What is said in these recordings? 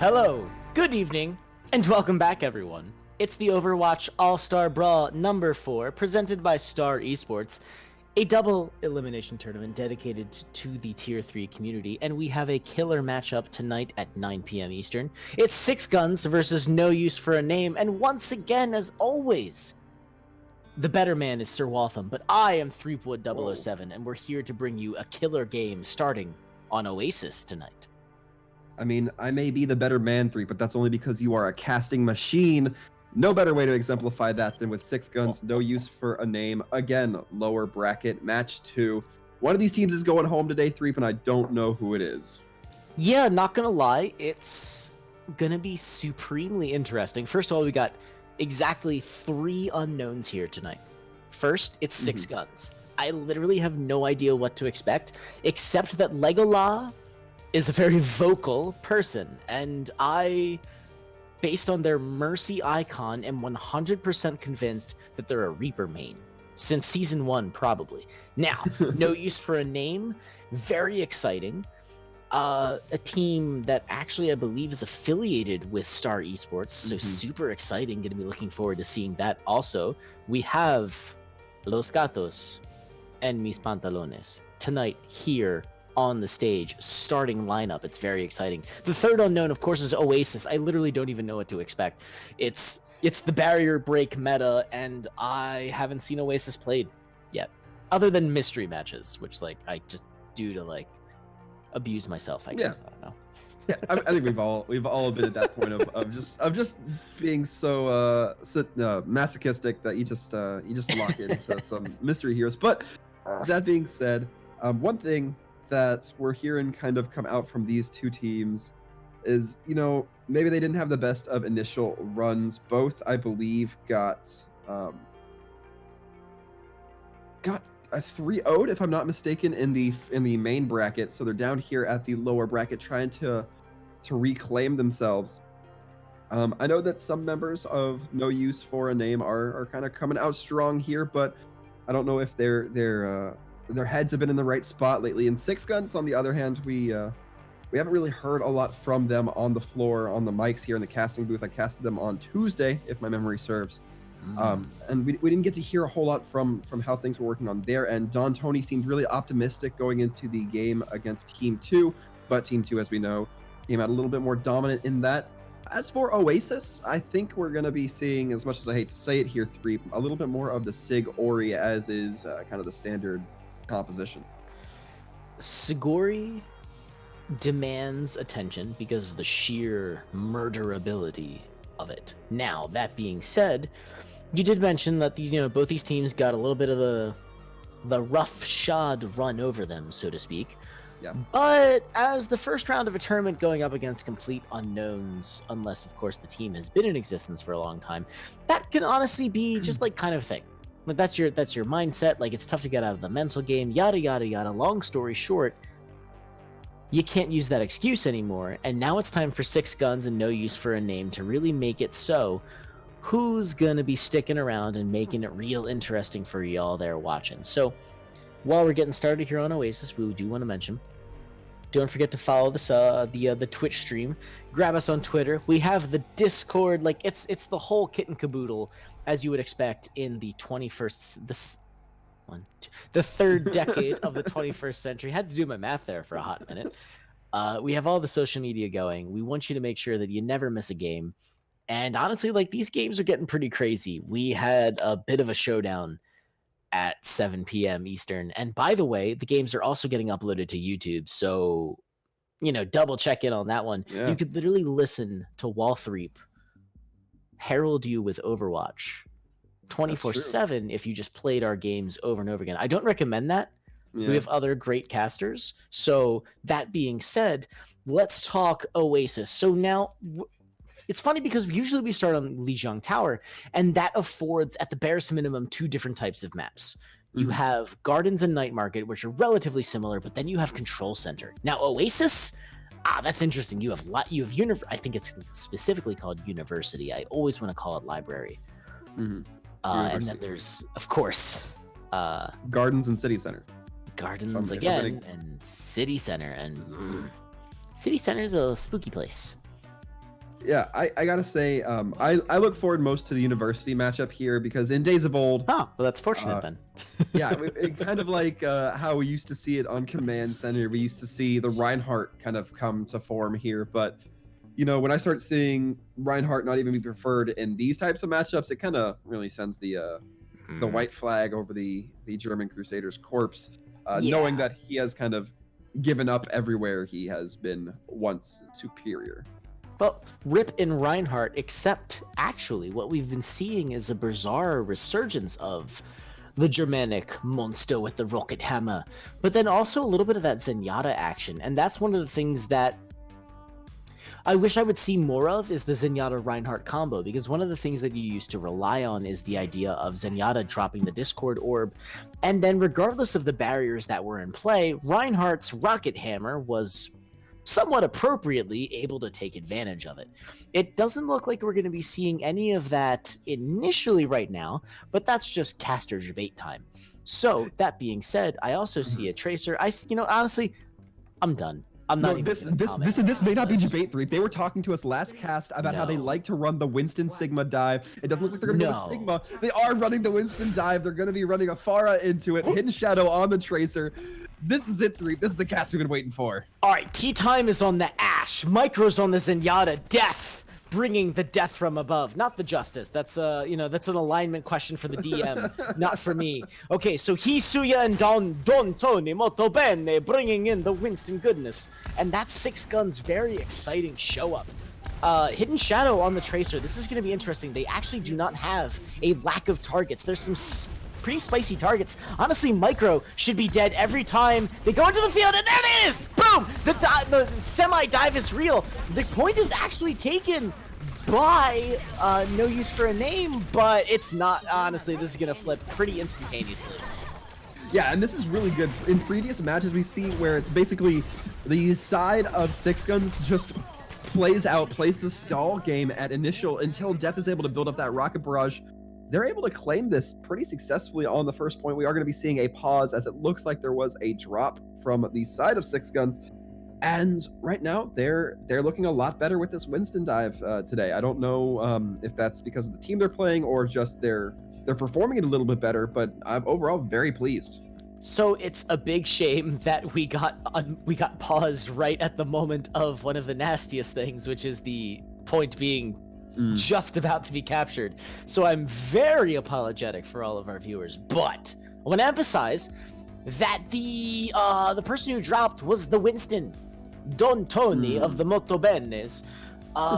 Hello, good evening, and welcome back, everyone. It's the Overwatch All-Star Brawl number 4, presented by Star Esports, a double elimination tournament dedicated to the Tier 3 community, and we have a killer matchup tonight at 9 p.m. Eastern. It's 6ixGuns versus No Use for a Name, and once again, as always, the better man is Sir Waltham, but I am Threepwood007, and we're here to bring you a killer game starting on Oasis tonight. I mean, I may be the better man, 3, but that's only because you are a casting machine. No better way to exemplify that than with 6ixGuns, No Use for a Name. Again, lower bracket, match 2. One of these teams is going home today, 3, and I don't know who it is. Yeah, not gonna lie, it's gonna be supremely interesting. First of all, we got exactly 3 unknowns here tonight. First, it's 6ixGuns. I literally have no idea what to expect, except that Legola is a very vocal person, and I, based on their Mercy icon, am 100% convinced that they're a Reaper main. Since Season 1, probably. Now, No Use for a Name, very exciting. A team that actually, I believe, is affiliated with Star Esports, so super exciting. Gonna be looking forward to seeing that. Also, we have Los Gatos and Mis Pantalones tonight here on the stage, starting lineup. It's very exciting. The third unknown, of course, is Oasis. I literally don't even know what to expect. It's the barrier break meta, and I haven't seen Oasis played yet, other than mystery matches, which I just do to abuse myself, I guess. I don't know. Yeah, I think we've all been at that point of just being so masochistic that you just lock into some mystery heroes. But that being said, one thing that we're hearing kind of come out from these two teams is, maybe they didn't have the best of initial runs. Both, I believe, got a 3-0'd, if I'm not mistaken, in the main bracket. So they're down here at the lower bracket trying to reclaim themselves. I know that some members of No Use for a Name are kind of coming out strong here, but I don't know if their heads have been in the right spot lately. And 6ixGuns, on the other hand, we haven't really heard a lot from them on the floor, on the mics here in the casting booth. I casted them on Tuesday, if my memory serves. And we didn't get to hear a whole lot from how things were working on their end. Don Tony seemed really optimistic going into the game against Team 2, but Team 2, as we know, came out a little bit more dominant in that. As for Oasis, I think we're going to be seeing, as much as I hate to say it here, 3, a little bit more of the Sig Ori, as is kind of the standard composition. Sigori demands attention because of the sheer murderability of it. Now, that being said, you did mention that these, both these teams got a little bit of the rough shod run over them, so to speak. Yeah. But as the first round of a tournament going up against complete unknowns, unless of course the team has been in existence for a long time, that can honestly be just kind of thing. That's your mindset. It's tough to get out of the mental game, yada yada yada. Long story short, you can't use that excuse anymore, and now it's time for 6ixGuns and No Use for a Name to really make it so. Who's gonna be sticking around and making it real interesting for y'all there watching? So, while we're getting started here on Oasis, we do want to mention, don't forget to follow this the Twitch stream. Grab us on Twitter. We have the Discord. It's the whole kit and caboodle, as you would expect in the 21st the third decade of the 21st century. Had to do my math there for a hot minute. We have all the social media going. We want you to make sure that you never miss a game. And honestly, these games are getting pretty crazy. We had a bit of a showdown at 7 p.m. Eastern. And by the way, the games are also getting uploaded to YouTube. So, double check in on that one. Yeah. You could literally listen to Walthreep herald you with Overwatch 24/7 if you just played our games over and over again. I don't recommend that. Yeah. We have other great casters. So that being said, let's talk Oasis. So now, it's funny because usually we start on Lijiang Tower, and that affords, at the barest minimum, 2 different types of maps. You have Gardens and Night Market, which are relatively similar, but then you have Control Center. Now, Oasis, that's interesting. You have I think it's specifically called University. I always want to call it Library. And then there's, of course, Gardens and City Center. Gardens again, and City Center, and City Center's a spooky place. Yeah, I gotta say, I look forward most to the university matchup here because in days of old, Oh, well, that's fortunate then. yeah, it kind of like how we used to see it on Command Center. We used to see the Reinhardt kind of come to form here, but you know, when I start seeing Reinhardt not even be preferred in these types of matchups, it kind of really sends the white flag over the German Crusaders' corpse, knowing that he has kind of given up everywhere he has been once superior. Well, rip in Reinhardt, except actually what we've been seeing is a bizarre resurgence of the Germanic monster with the rocket hammer, but then also a little bit of that Zenyatta action, and that's one of the things that I wish I would see more of is the Zenyatta Reinhardt combo, because one of the things that you used to rely on is the idea of Zenyatta dropping the Discord orb, and then regardless of the barriers that were in play, Reinhardt's rocket hammer was somewhat appropriately able to take advantage of it. It doesn't look like we're going to be seeing any of that initially right now, but that's just caster debate time. So that being said, I also see a Tracer. Honestly, I'm done. I'm not even this may not be debate 3. They were talking to us last cast about how they like to run the Winston Sigma dive. It doesn't look like they're going to go to Sigma. They are running the Winston dive. They're going to be running a Pharah into it. Hidden Shadow on the Tracer. This is it, 3. This is the cast we've been waiting for. All right, Tea Time is on the Ash. Micro's on the Zenyatta. Death, bringing the death from above, not the justice. That's that's an alignment question for the DM, not for me. Okay, so Hisuya and Don Tony molto bene, bringing in the Winston goodness, and that's 6ixGuns' very exciting show up. Hidden Shadow on the Tracer. This is going to be interesting. They actually do not have a lack of targets. There's some pretty spicy targets. Honestly, Micro should be dead every time they go into the field, and there it is! Boom! The semi-dive is real. The point is actually taken by No Use for a Name, but it's not. Honestly, this is going to flip pretty instantaneously. Yeah, and this is really good. In previous matches, we see where it's basically the side of 6ixGuns just plays the stall game at initial until Death is able to build up that rocket barrage. They're able to claim this pretty successfully on the first point. We are going to be seeing a pause as it looks like there was a drop from the side of 6ixGuns. And right now, they're looking a lot better with this Winston dive today. I don't know if that's because of the team they're playing or just they're performing it a little bit better, but I'm overall very pleased. So it's a big shame that we got paused right at the moment of one of the nastiest things, which is the point being just about to be captured. So I'm very apologetic for all of our viewers, but I want to emphasize that the person who dropped was the Winston. Don Tony of the Motobenes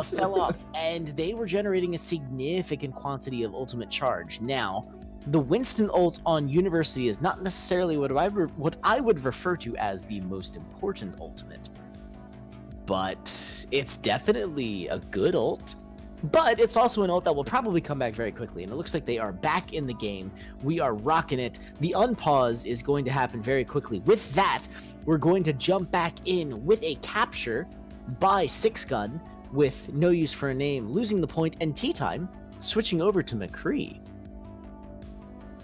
fell off, and they were generating a significant quantity of ultimate charge. Now, the Winston ult on University is not necessarily what I would refer to as the most important ultimate, but it's definitely a good ult. But it's also an ult that will probably come back very quickly, and it looks like they are back in the game. We are rocking it. The unpause is going to happen very quickly. With that, we're going to jump back in with a capture by 6ixGun with No Use for a Name, losing the point, and Tea Time switching over to McCree.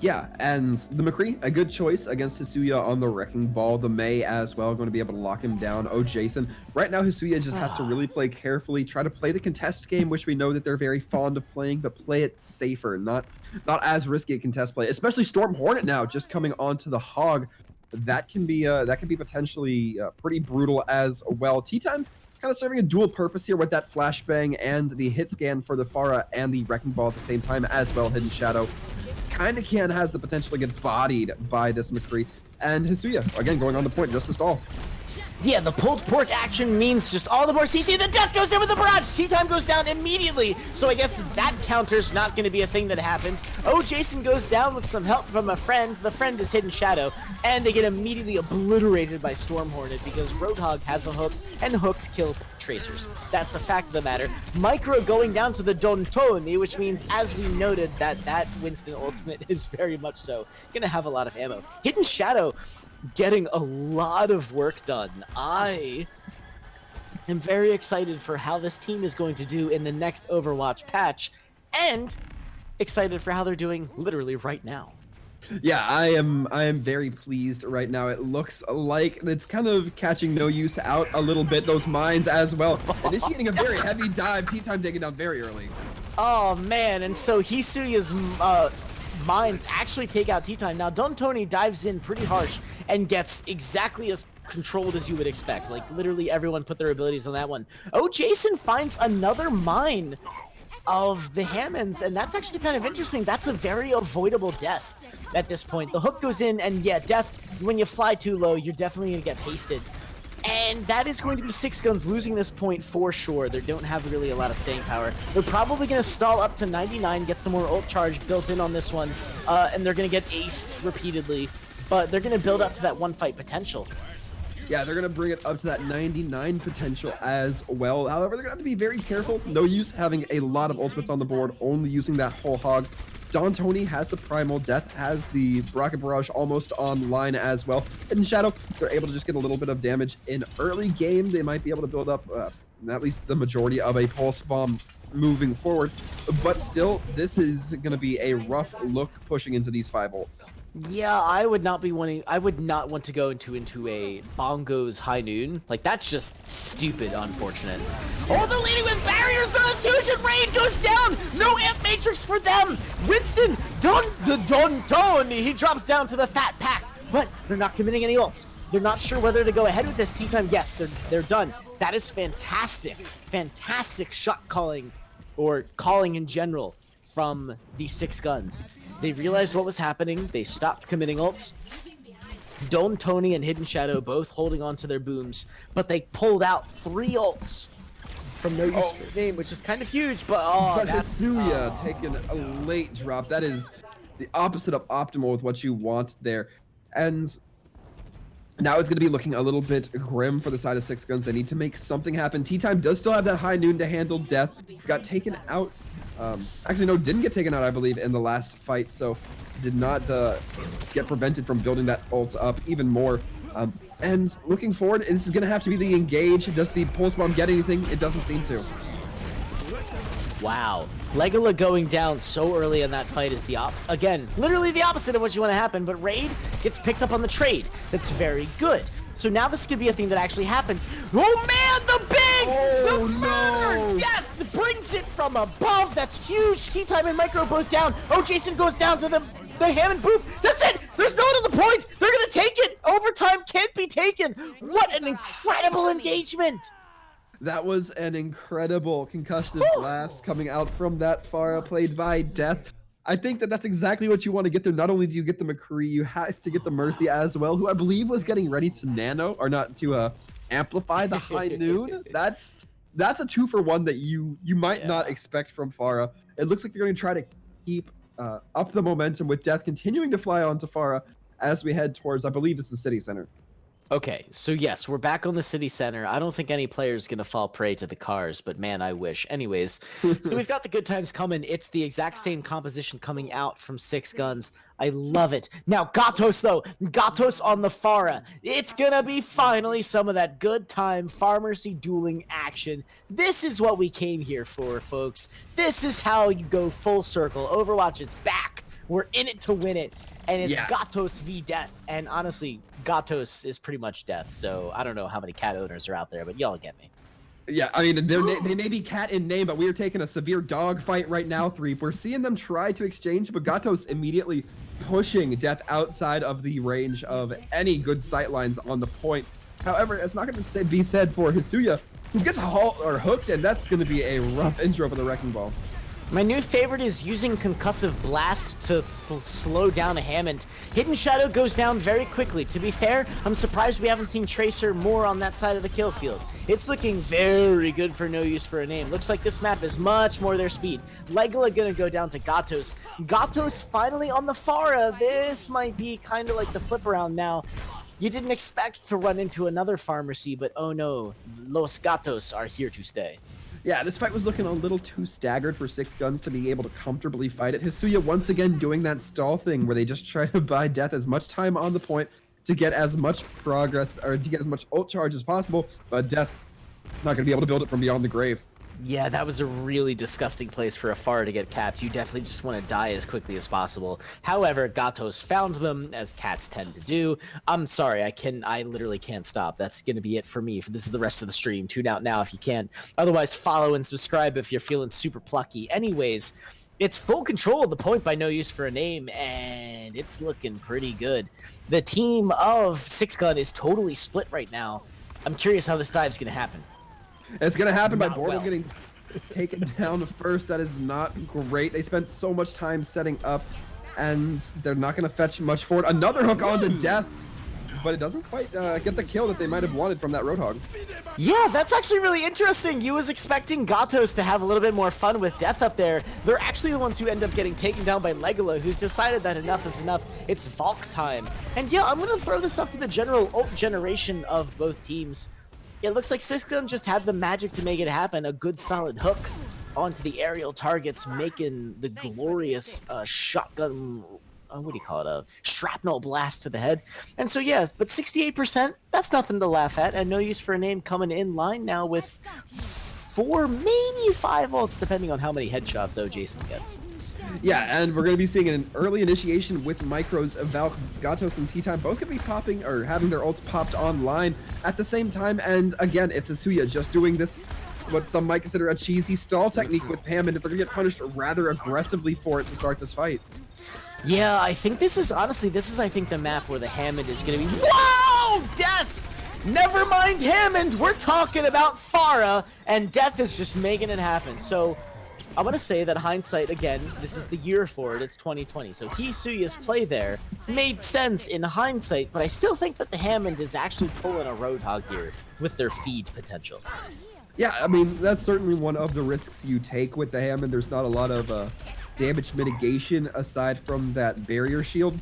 Yeah, and the McCree, a good choice against Hisuya on the Wrecking Ball. The Mei as well, going to be able to lock him down. Oh, Jason. Right now, Hisuya just has to really play carefully, try to play the contest game, which we know that they're very fond of playing, but play it safer, not as risky a contest play. Especially Storm Hornet now, just coming onto the Hog. That can be potentially pretty brutal as well. Tea Time kind of serving a dual purpose here with that flashbang and the hit scan for the Pharah and the Wrecking Ball at the same time as well. Hidden Shadow has the potential to get bodied by this McCree. And Hisuya, again, going on the point, just to stall. Yeah, the pulled pork action means just all the more CC. The death goes in with the barrage. Tea Time goes down immediately. So I guess that counter's not going to be a thing that happens. Oh, Jason goes down with some help from a friend. The friend is Hidden Shadow. And they get immediately obliterated by Storm Hornet because Roadhog has a hook and hooks kill tracers. That's a fact of the matter. Micro going down to the Don Tony, which means, as we noted, that Winston ultimate is very much so going to have a lot of ammo. Hidden Shadow getting a lot of work done. I am very excited for how this team is going to do in the next Overwatch patch, and excited for how they're doing literally right now. Yeah, I am very pleased right now. It looks like it's kind of catching No Use out a little bit. Those mines as well. Initiating a very heavy dive. T-Time taking down very early. Oh man, and so Hisuya's mines actually take out T-Time. Now Don Tony dives in pretty harsh and gets exactly as controlled as you would expect. Like literally everyone put their abilities on that one. Oh, Jason finds another mine of the Hammonds, and that's actually kind of interesting. That's a very avoidable death at this point. The hook goes in, and yeah, death, when you fly too low, you're definitely going to get pasted. And that is going to be 6ixGuns losing this point for sure. They don't have really a lot of staying power. They're probably going to stall up to 99, get some more ult charge built in on this one, and they're going to get aced repeatedly, but they're going to build up to that one fight potential. Yeah, they're going to bring it up to that 99 potential as well. However, they're going to have to be very careful. No use having a lot of ultimates on the board, only using that whole hog. Don Tony has the Primal Death, has the Rocket Barrage almost online as well. And in Shadow, they're able to just get a little bit of damage in early game. They might be able to build up at least the majority of a Pulse Bomb moving forward. But still, this is going to be a rough look pushing into these 5 ults. Yeah, I would not want to go into a Bongos High Noon. Like, that's just stupid, unfortunate. Oh, they're leading with barriers, though, it's huge, and Raid goes down! No Amp Matrix for them! Winston, Don Tony, he drops down to the Fat Pack, but they're not committing any ults. They're not sure whether to go ahead with this. T-Time, yes, they're done. That is fantastic. Fantastic shot calling, or calling in general, from the 6ixGuns. They realized what was happening. They stopped committing ults. Don Tony and Hidden Shadow both holding on to their booms, but they pulled out 3 ults from No Use for the Name, which is kind of huge, but that's... Hisuya taking a late drop. That is the opposite of optimal with what you want there. And now it's going to be looking a little bit grim for the side of 6ixGuns. They need to make something happen. T-Time does still have that High Noon to handle death. Got taken out. Actually, no, didn't get taken out, I believe, in the last fight, so did not get prevented from building that ult up even more. And looking forward, this is going to have to be the engage. Does the Pulse Bomb get anything? It doesn't seem to. Wow. Legola going down so early in that fight is again, literally the opposite of what you want to happen, but Raid gets picked up on the trade. That's very good. So now this could be a thing that actually happens. Oh man, the murder! Death brings it from above. That's huge. T-Time and Micro both down. Oh, Jason goes down to the Hammond boop. That's it. There's no other point. They're gonna take it. Overtime can't be taken. What an incredible engagement. That was an incredible concussive blast coming out from that Pharah, played by Death. I think that that's exactly what you want to get there. Not only do you get the McCree, you have to get the Mercy as well, who I believe was getting ready to nano, or not, to amplify the High Noon. That's a 2-for-1 that you might not expect from Pharah. It looks like they're going to try to keep up the momentum with Death continuing to fly onto Pharah as we head towards, I believe this is City Center. Okay, so yes, we're back on the city center. I don't think any player's gonna fall prey to the cars, but man, I wish. Anyways, so we've got the good times coming. It's the exact same composition coming out from 6ixGuns. I love it. Now, Gatos, though. Gatos on the Pharah. It's gonna be finally some of that good time Pharmacy dueling action. This is what we came here for, folks. This is how you go full circle. Overwatch is back. We're in it to win it. And it's Gatos v Death. And honestly, Gatos is pretty much Death. So I don't know how many cat owners are out there, but y'all get me. Yeah, I mean, they may be cat in name, but we are taking a severe dog fight right now, Threep. We're seeing them try to exchange, but Gatos immediately pushing Death outside of the range of any good sightlines on the point. However, it's not going to be said for Hisuya, who gets hooked, and that's going to be a rough intro for the Wrecking Ball. My new favorite is using Concussive Blast to slow down a Hammond. Hidden Shadow goes down very quickly. To be fair, I'm surprised we haven't seen Tracer more on that side of the kill field. It's looking very good for No Use for a Name. Looks like this map is much more their speed. Legola gonna go down to Gatos. Gatos finally on the Pharah. This might be kind of like the flip around now. You didn't expect to run into another Pharmacy, but oh no, Los Gatos are here to stay. Yeah, this fight was looking a little too staggered for 6ixGuns to be able to comfortably fight it. Hisuya once again doing that stall thing where they just try to buy Death as much time on the point to get as much progress, or to get as much ult charge as possible, but Death not going to be able to build it from beyond the grave. Yeah, that was a really disgusting place for a Pharah to get capped. You definitely just want to die as quickly as possible. However, Gatos found them, as cats tend to do. I'm sorry, I literally can't stop. That's gonna be it for me. This is the rest of the stream. Tune out now if you can. Otherwise, follow and subscribe if you're feeling super plucky. Anyways, it's full control of the point by No Use for a Name, and it's looking pretty good. The team of 6ixGun is totally split right now. I'm curious how this dive's gonna happen. It's going to happen by Not Bortle well. getting taken down first. That is not great. They spent so much time setting up, and they're not going to fetch much forward. Another hook onto Death, but it doesn't quite get the kill that they might have wanted from that Roadhog. Yeah, that's actually really interesting. You was expecting Gatos to have a little bit more fun with Death up there. They're actually the ones who end up getting taken down by Legola, who's decided that enough is enough. It's Valk time. And yeah, I'm going to throw this up to the general ult generation of both teams. It looks like 6ixGun just had the magic to make it happen. A good solid hook onto the aerial targets, making the glorious shotgun, what do you call it, a shrapnel blast to the head. And so yes, but 68%, that's nothing to laugh at. And No Use for a Name coming in line now with 4, maybe 5 ults, depending on how many headshots Jason gets. Yeah, and we're going to be seeing an early initiation with Micros, Valk, Gatos, and T-Time both going to be popping or having their ults popped online at the same time. And again, it's Hisuiya just doing this, what some might consider a cheesy stall technique with Hammond. If they're going to get punished rather aggressively for it to start this fight. Yeah, I think this is, honestly, I think the map where the Hammond is going to be. Whoa! Death! Never mind Hammond, we're talking about Pharah, and Death is just making it happen. So, I want to say that hindsight, again, this is the year for it, it's 2020. So Hisuiya's play there made sense in hindsight, but I still think that the Hammond is actually pulling a Roadhog here with their feed potential. Yeah, I mean, that's certainly one of the risks you take with the Hammond. There's not a lot of damage mitigation aside from that barrier shield.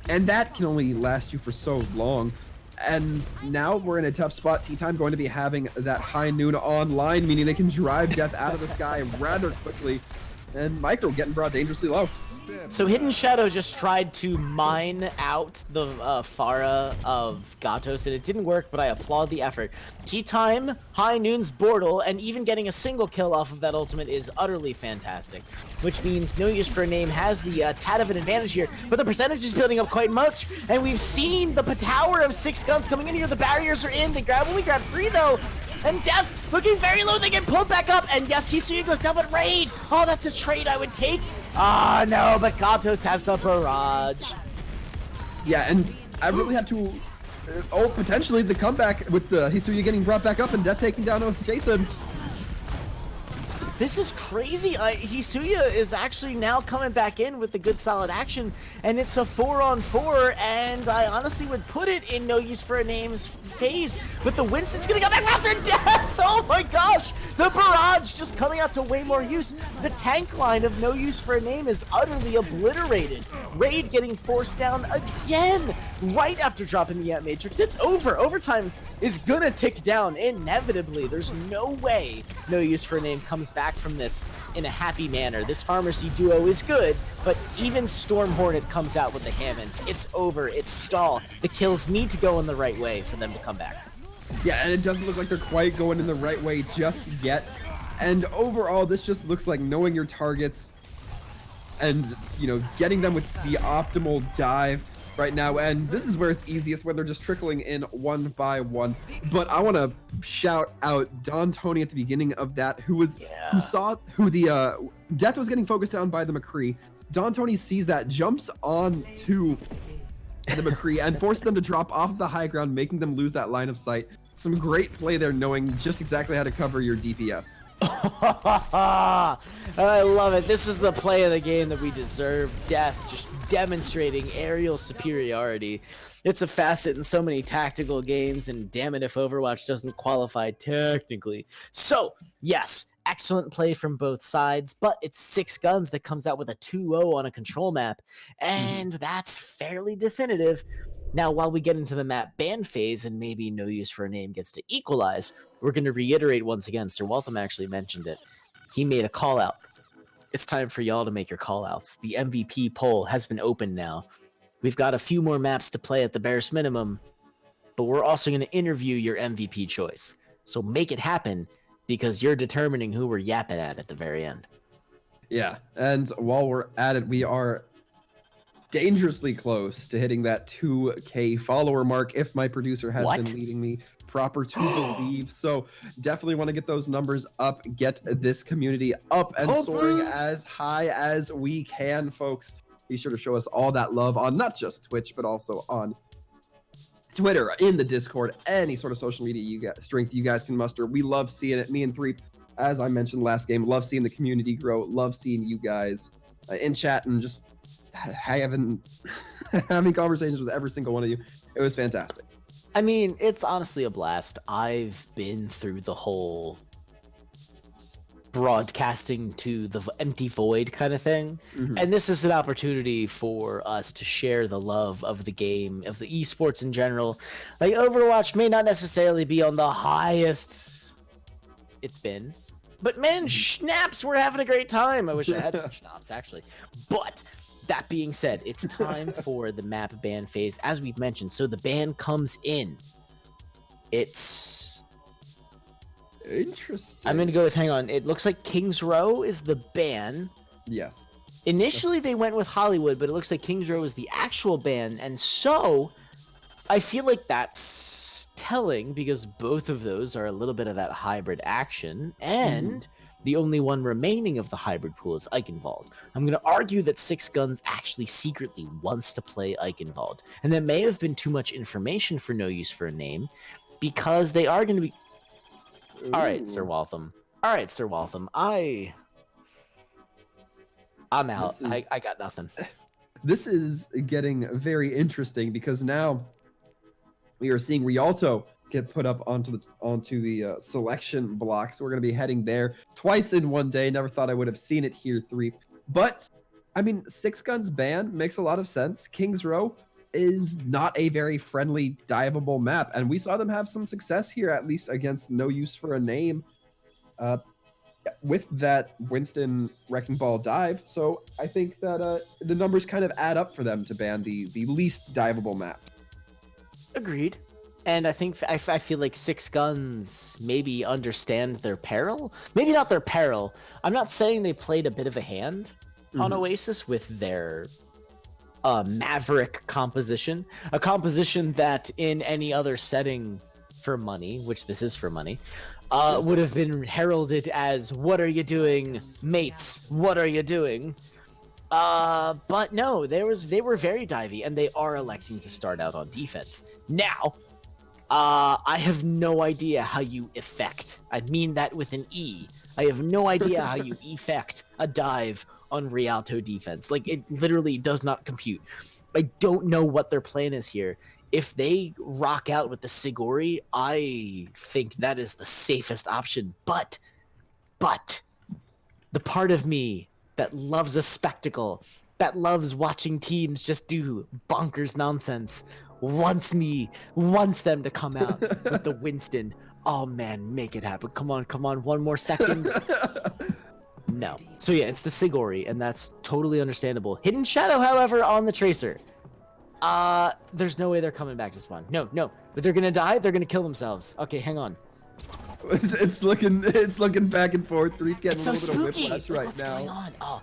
And that can only last you for so long. And now we're in a tough spot. T-Time going to be having that high noon online, meaning they can drive Death out of the sky rather quickly. And Micro getting brought dangerously low. So Hidden Shadow just tried to mine out the Pharah of Gatos, and it didn't work, but I applaud the effort. T-Time, High Noon's Bortle, and even getting a single kill off of that ultimate is utterly fantastic, which means No Use for a Name has the tad of an advantage here, but the percentage is building up quite much, and we've seen the power of 6ixGuns coming in here. The barriers are in. They only grab 3, though. And Death looking very low. They get pulled back up. And yes, Hisuiya goes down, but Raid. Oh, that's a trade I would take. Ah, no, but Gatos has the barrage. Yeah, and I really had to... potentially the comeback with the Hisuiya getting brought back up and Death taking down Jason. This is crazy. Hisuiya is actually now coming back in with a good solid action, and it's a 4-on-4, and I honestly would put it in No Use for a Name's phase, but the Winston's gonna go back faster. Death! Oh my gosh! The barrage just coming out to way more use. The tank line of No Use for a Name is utterly obliterated. Raid getting forced down again, right after dropping the Matrix. It's over. Overtime is gonna tick down inevitably. There's no way No Use for a Name comes back from this in a happy manner. This Pharmacy duo is good, but even Storm Hornet comes out with the Hammond. It's over. It's stall. The kills need to go in the right way for them to come back. Yeah, and it doesn't look like they're quite going in the right way just yet. And overall, this just looks like knowing your targets and, you know, getting them with the optimal dive right now. And this is where it's easiest, where they're just trickling in one by one. But I want to shout out Don Tony at the beginning of that, who saw the Death was getting focused down by the McCree. Don Tony sees that, jumps on to the McCree and forces them to drop off of the high ground, making them lose that line of sight. Some great play there, knowing just exactly how to cover your DPS. I love it. This is the play of the game that we deserve. Death just demonstrating aerial superiority. It's a facet in so many tactical games, and damn it if Overwatch doesn't qualify technically. So, yes, excellent play from both sides, but it's 6ixGuns that comes out with a 2-0 on a control map, and that's fairly definitive. Now, while we get into the map ban phase and maybe No Use for a Name gets to equalize, we're going to reiterate once again. Sir Waltham actually mentioned it. He made a call out. It's time for y'all to make your call outs. The MVP poll has been opened now. We've got a few more maps to play at the barest minimum, but we're also going to interview your MVP choice. So make it happen because you're determining who we're yapping at the very end. Yeah, and while we're at it, we are dangerously close to hitting that 2K follower mark, if my producer has been leading me proper to believe. So definitely want to get those numbers up, get this community up and soaring as high as we can, folks. Be sure to show us all that love on not just Twitch, but also on Twitter, in the Discord, any sort of social media strength you guys can muster. We love seeing it. Me and Threep, as I mentioned last game, love seeing the community grow, love seeing you guys in chat and just having conversations with every single one of you. It was fantastic. I mean, it's honestly a blast. I've been through the whole broadcasting to the empty void kind of thing. And this is an opportunity for us to share the love of the game, of the esports in general. Like, Overwatch may not necessarily be on the highest it's been, but man, schnapps, we're having a great time. I wish I had some schnapps, actually. But that being said, it's time for the map ban phase, as we've mentioned. So the ban comes in. It's interesting. I'm going to go with, hang on. It looks like Kings Row is the ban. Yes. Initially, they went with Hollywood, but it looks like Kings Row is the actual ban. And so I feel like that's telling, because both of those are a little bit of that hybrid action. And the only one remaining of the hybrid pool is Eichenwald. I'm going to argue that 6ixGuns actually secretly wants to play Eichenwald. And that may have been too much information for no use for a name, because they are going to be... All right, Sir Waltham. I'm out. I got nothing. This is getting very interesting, because now we are seeing Rialto get put up onto the selection block. So we're going to be heading there twice in one day. Never thought I would have seen it here, Three. But, I mean, 6ixGuns ban makes a lot of sense. Kings Row is not a very friendly, diveable map, and we saw them have some success here, at least against No Use for a Name, with that Winston Wrecking Ball dive. So I think that the numbers kind of add up for them to ban the least diveable map. Agreed. And I think I feel like 6ixGuns maybe understand their peril. Maybe not their peril. I'm not saying they played a bit of a hand on Oasis with their Maverick composition. A composition that in any other setting for money, which this is for money, would have been heralded as, "What are you doing, mates? What are you doing?" But no, they were very divey, and they are electing to start out on defense. Now, I have no idea how you effect, I mean that with an E. I have no idea how you effect a dive on Rialto defense. Like, it literally does not compute. I don't know what their plan is here. If they rock out with the Sigori, I think that is the safest option. But, the part of me that loves a spectacle, that loves watching teams just do bonkers nonsense, wants them to come out with the Winston. Oh man, make it happen. Come on, one more second. No. So yeah, it's the Sigori, and that's totally understandable. Hidden Shadow, however, on the Tracer. There's no way they're coming back to spawn. No. But they're gonna die, they're gonna kill themselves. Okay, hang on. It's looking back and forth. Three getting It's a so little bit of spooky. whiplash right What's now. going on? Oh,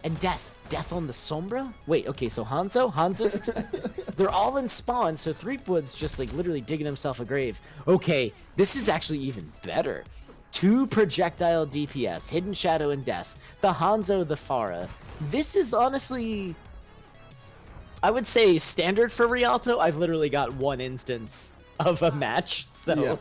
and Death on the Sombra? Wait, okay, so Hanzo's expected. They're all in spawn, so Threepwood's just like literally digging himself a grave. Okay, this is actually even better. 2 projectile DPS, Hidden Shadow and Death. The Hanzo, the Pharah. This is honestly, I would say, standard for Rialto. I've literally got one instance of a match, so... Yeah.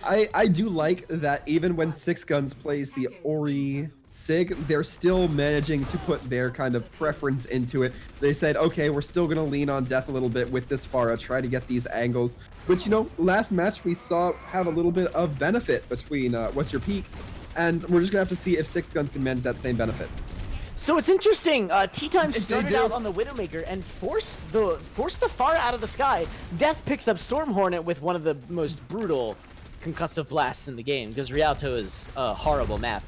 I do like that even when 6ixGuns plays the Ori Sig, they're still managing to put their kind of preference into it. They said, okay, we're still going to lean on Death a little bit with this Pharah, try to get these angles. But, you know, last match we saw have a little bit of benefit between What's Your Peak, and we're just going to have to see if 6ixGuns can manage that same benefit. So it's interesting. T-Time started out on the Widowmaker and forced the Pharah out of the sky. Death picks up Storm Hornet with one of the most brutal concussive blasts in the game, because Rialto is a horrible map.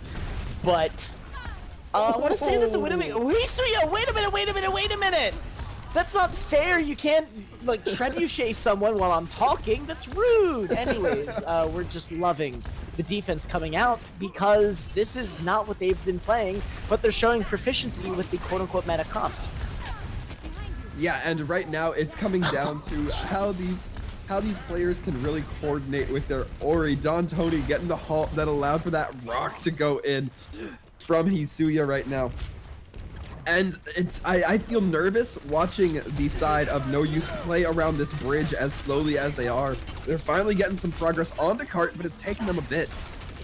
But I want to say that the Widowmaker... Wait a minute! That's not fair. You can't, like, trebuchet someone while I'm talking. That's rude. Anyways, we're just loving the defense coming out because this is not what they've been playing, but they're showing proficiency with the quote-unquote meta comps. Yeah, and right now it's coming down to how these players can really coordinate with their Ori. Don Tony getting the halt that allowed for that rock to go in from Hisuya right now. And I feel nervous watching the side of No Use play around this bridge as slowly as they are. They're finally getting some progress on the cart, but it's taking them a bit.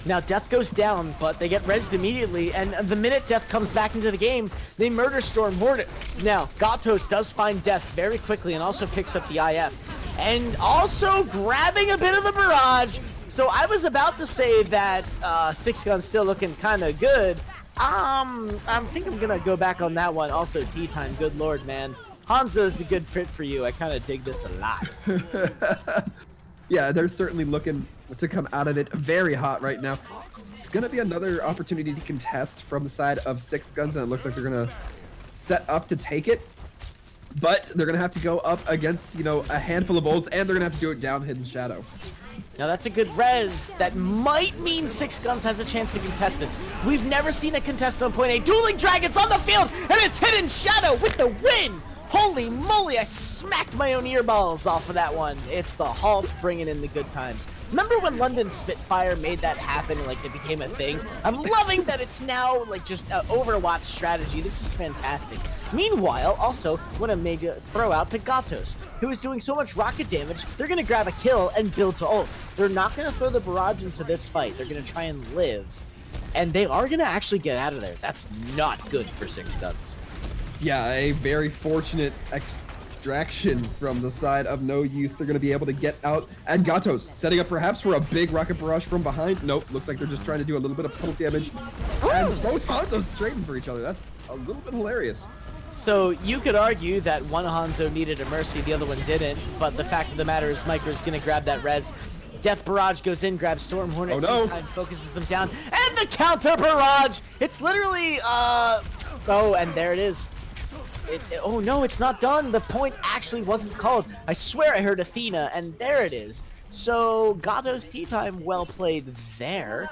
Now Death goes down, but they get rezzed immediately, and the minute Death comes back into the game, they murder Storm Hornet. Now, Gatos does find Death very quickly and also picks up the IF, and also grabbing a bit of the barrage. So I was about to say that 6ixGuns still looking kind of good. I think I'm gonna go back on that one. Also, tea time. Good lord, man. Hanzo's a good fit for you. I kind of dig this a lot. Yeah, they're certainly looking to come out of it very hot right now. It's gonna be another opportunity to contest from the side of 6ixGuns, and it looks like they're gonna set up to take it. But they're gonna have to go up against, you know, a handful of ults, and they're gonna have to do it down Hidden Shadow. Now that's a good res. That might mean 6ixGuns has a chance to contest this. We've never seen a contest on point A. Dueling Dragons on the field, and it's Hidden Shadow with the win! Holy moly, I smacked my own earballs off of that one. It's the halt bringing in the good times. Remember when London Spitfire made that happen, like it became a thing? I'm loving that it's now like just an Overwatch strategy. This is fantastic. Meanwhile, also, want to make a throw out to Gatos, who is doing so much rocket damage, they're going to grab a kill and build to ult. They're not going to throw the barrage into this fight. They're going to try and live. And they are going to actually get out of there. That's not good for 6ixGuns. Yeah, a very fortunate extraction from the side of No Use. They're going to be able to get out. And Gatos setting up perhaps for a big rocket barrage from behind. Nope, looks like they're just trying to do a little bit of puddle damage. And both Hanzos trading for each other. That's a little bit hilarious. So you could argue that one Hanzo needed a mercy, the other one didn't. But the fact of the matter is Micro's going to grab that res. Death Barrage goes in, grabs Storm Hornet. Oh, no. Time focuses them down. And the counter barrage! It's literally, oh, and there it is. Oh no, it's not done. The point actually wasn't called. I swear I heard Athena, and there it is. So, Gatos tea time, well played there.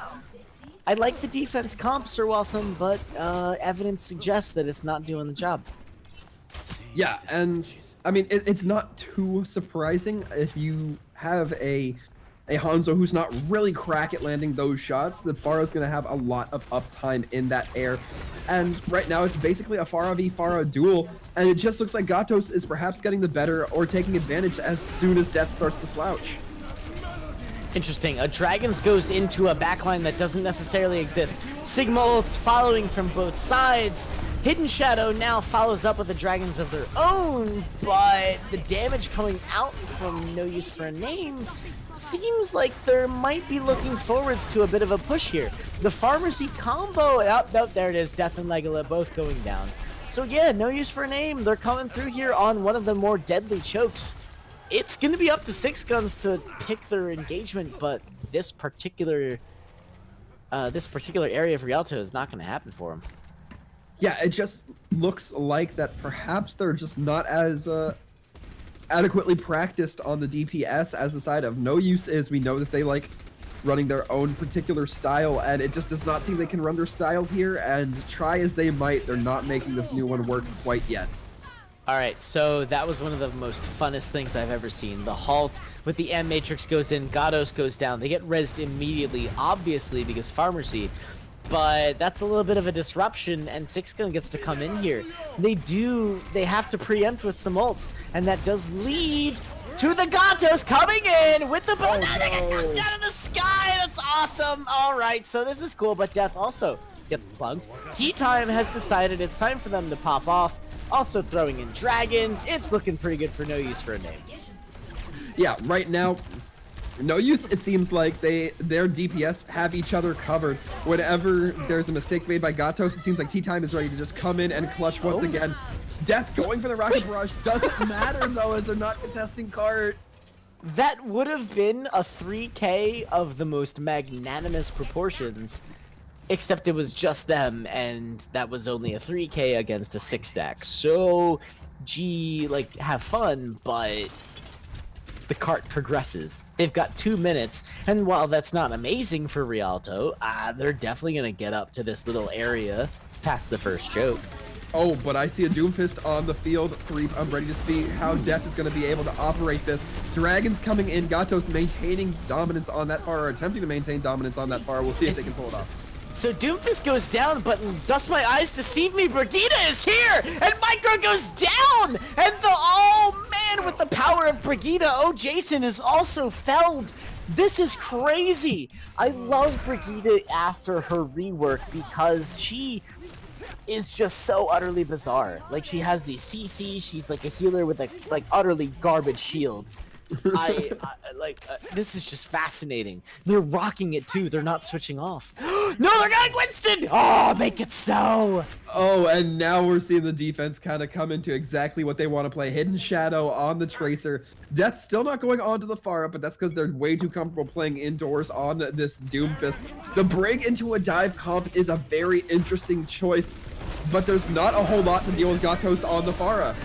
I like the defense comps are welcome, but evidence suggests that it's not doing the job. Yeah, and I mean, it's not too surprising if you have a Hanzo who's not really crack at landing those shots, that Pharah's going to have a lot of uptime in that air. And right now it's basically a Pharah v Pharah duel, and it just looks like Gatos is perhaps getting the better or taking advantage as soon as Death starts to slouch. Interesting. A Dragons goes into a backline that doesn't necessarily exist. Sigma ults following from both sides. Hidden Shadow now follows up with the Dragons of their own, but the damage coming out from No Use for a Name seems like they might be looking forwards to a bit of a push here. The Pharmacy combo, there it is, Death and Legola both going down. So yeah, No Use for a Name, they're coming through here on one of the more deadly chokes. It's going to be up to 6ixGuns to pick their engagement, but this particular area of Rialto is not going to happen for them. Yeah, it just looks like that perhaps they're just not as adequately practiced on the DPS as the side of No Use is. We know that they like running their own particular style, and it just does not seem they can run their style here, and try as they might, they're not making this new one work quite yet. Alright, so that was one of the most funnest things I've ever seen. The halt with the M Matrix goes in, Gatos goes down. They get rezzed immediately, obviously, because Pharmacy. But that's a little bit of a disruption, and 6ixGuns gets to come in here. They have to preempt with some ults, and that does lead to the Gatos coming in with the bow. They get knocked out of the sky. That's awesome. Alright, so this is cool, but Death also gets plugged. Tea Time has decided it's time for them to pop off. Also throwing in Dragons. It's looking pretty good for No Use for a Name. Yeah, right now, No Use, it seems like their DPS have each other covered. Whenever there's a mistake made by Gatos, it seems like Tea Time is ready to just come in and clutch once again. Death going for the Rocket Barrage doesn't matter, though, as they're not contesting cart. That would have been a 3K of the most magnanimous proportions, except it was just them, and that was only a 3K against a 6-stack. So, gee, like, have fun, but the cart progresses. They've got 2 minutes, and while that's not amazing for Rialto, they're definitely going to get up to this little area past the first choke. Oh, but I see a Doomfist on the field. I'm ready to see how Death is going to be able to operate this. Dragons coming in. Gatos maintaining dominance on that far, or attempting to maintain dominance on that far. We'll see if they can pull it off. So Doomfist goes down, but does my eyes deceive me? Brigida is here, and Micro goes down, and with the power of Brigida, Jason is also felled. This is crazy. I love Brigida after her rework because she is just so utterly bizarre. Like, she has the CC, she's like a healer with a utterly garbage shield. This is just fascinating. They're rocking it too. They're not switching off. No, they're going Winston! Oh, make it so! Oh, and now we're seeing the defense kind of come into exactly what they want to play. Hidden Shadow on the Tracer. Death still not going on to the far up, but that's because they're way too comfortable playing indoors on this Doomfist. The break into a dive comp is a very interesting choice, but there's not a whole lot to deal with Gatos on the Pharah.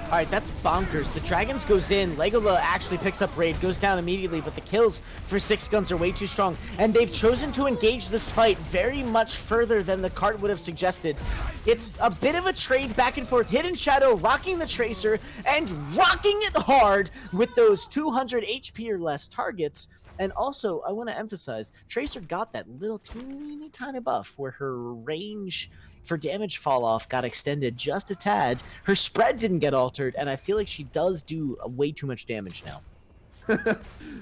Alright, that's bonkers. The Dragons goes in, Legola actually picks up Raid, goes down immediately, but the kills for 6ixGuns are way too strong, and they've chosen to engage this fight very much further than the cart would have suggested. It's a bit of a trade back and forth. Hidden Shadow rocking the Tracer, and rocking it hard with those 200 HP or less targets. And also, I want to emphasize, Tracer got that little teeny tiny buff where her range for damage fall off got extended just a tad. Her spread didn't get altered, and I feel like she does do way too much damage now.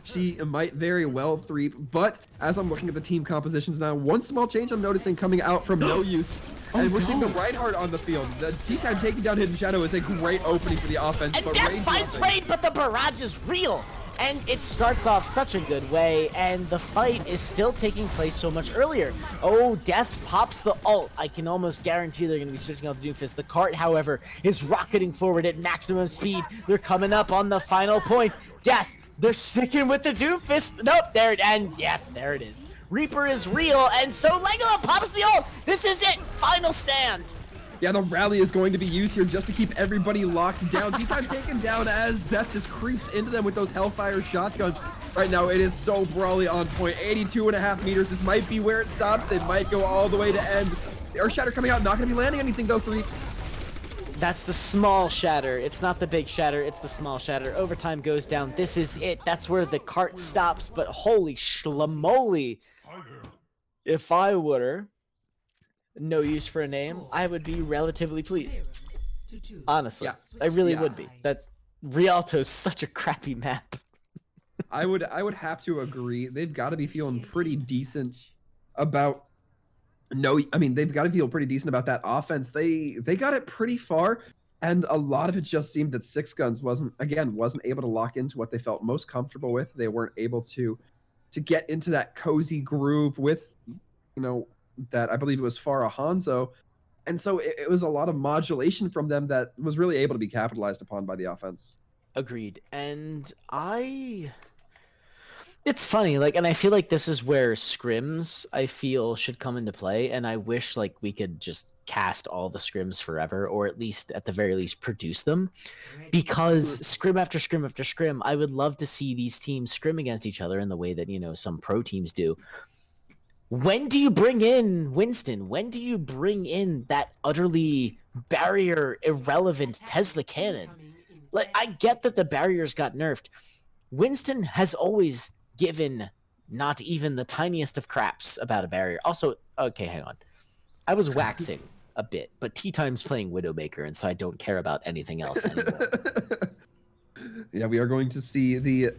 She might very well threep, but as I'm looking at the team compositions now, one small change I'm noticing coming out from No Use, and we're seeing the Reinhardt on the field. The T-Time taking down Hidden Shadow is a great opening for the offense. And Death finds Raid, but the barrage is real! And it starts off such a good way, and the fight is still taking place so much earlier. Oh, Death pops the ult. I can almost guarantee they're going to be switching out the Doomfist. The cart, however, is rocketing forward at maximum speed. They're coming up on the final point. Death, they're sticking with the Doomfist. Nope, yes, there it is. Reaper is real, and so Legola pops the ult. This is it, final stand. Yeah, the rally is going to be used here just to keep everybody locked down. T-Time taken down as Death just creeps into them with those Hellfire shotguns. Right now, it is so brawly on point. 82.5 meters. This might be where it stops. They might go all the way to end. The Earth Shatter coming out. Not going to be landing anything, though, 3. That's the small shatter. It's not the big shatter. It's the small shatter. Overtime goes down. This is it. That's where the cart stops. But holy schlamoli. If I were No Use for a name, I would be relatively pleased. Honestly, yeah. I really would be. That's Rialto's such a crappy map. I would have to agree. They've got to be feeling pretty decent about they've got to feel pretty decent about that offense. They got it pretty far, and a lot of it just seemed that 6ixGuns wasn't able to lock into what they felt most comfortable with. They weren't able to get into that cozy groove with, that I believe it was Farah Hanzo. And so it was a lot of modulation from them that was really able to be capitalized upon by the offense. Agreed. And it's funny, and I feel like this is where scrims, I feel, should come into play, and I wish, we could just cast all the scrims forever, or at the very least, produce them, because scrim after scrim after scrim, I would love to see these teams scrim against each other in the way that, some pro teams do. When do you bring in Winston? When do you bring in that utterly barrier irrelevant Tesla cannon? I get that the barriers got nerfed. Winston has always given not even the tiniest of craps about a barrier. Also, okay, hang on. I was waxing a bit, but T-Time's playing Widowmaker, and so I don't care about anything else anymore. Yeah, we are going to see the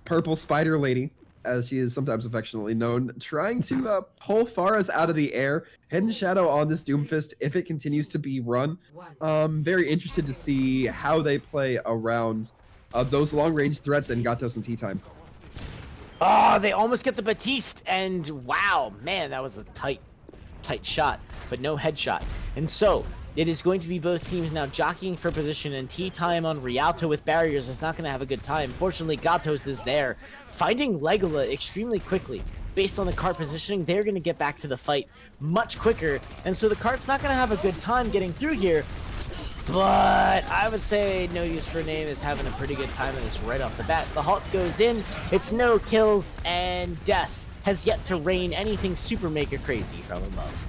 purple spider lady, as she is sometimes affectionately known, trying to pull Faras out of the air. Hidden Shadow on this Doomfist, if it continues to be run. Very interested to see how they play around those long-range threats in Gatos and T-Time. Oh, they almost get the Batiste, and wow, man, that was a tight shot, but no headshot. And so, it is going to be both teams now jockeying for position, and T-Time on Rialto with barriers is not going to have a good time. Fortunately, Gatos is there, finding Legola extremely quickly. Based on the cart positioning, they're going to get back to the fight much quicker, and so the cart's not going to have a good time getting through here. But I would say No Use for a Name is having a pretty good time in this right off the bat. The halt goes in, it's no kills, and death has yet to rain anything super mega crazy from above.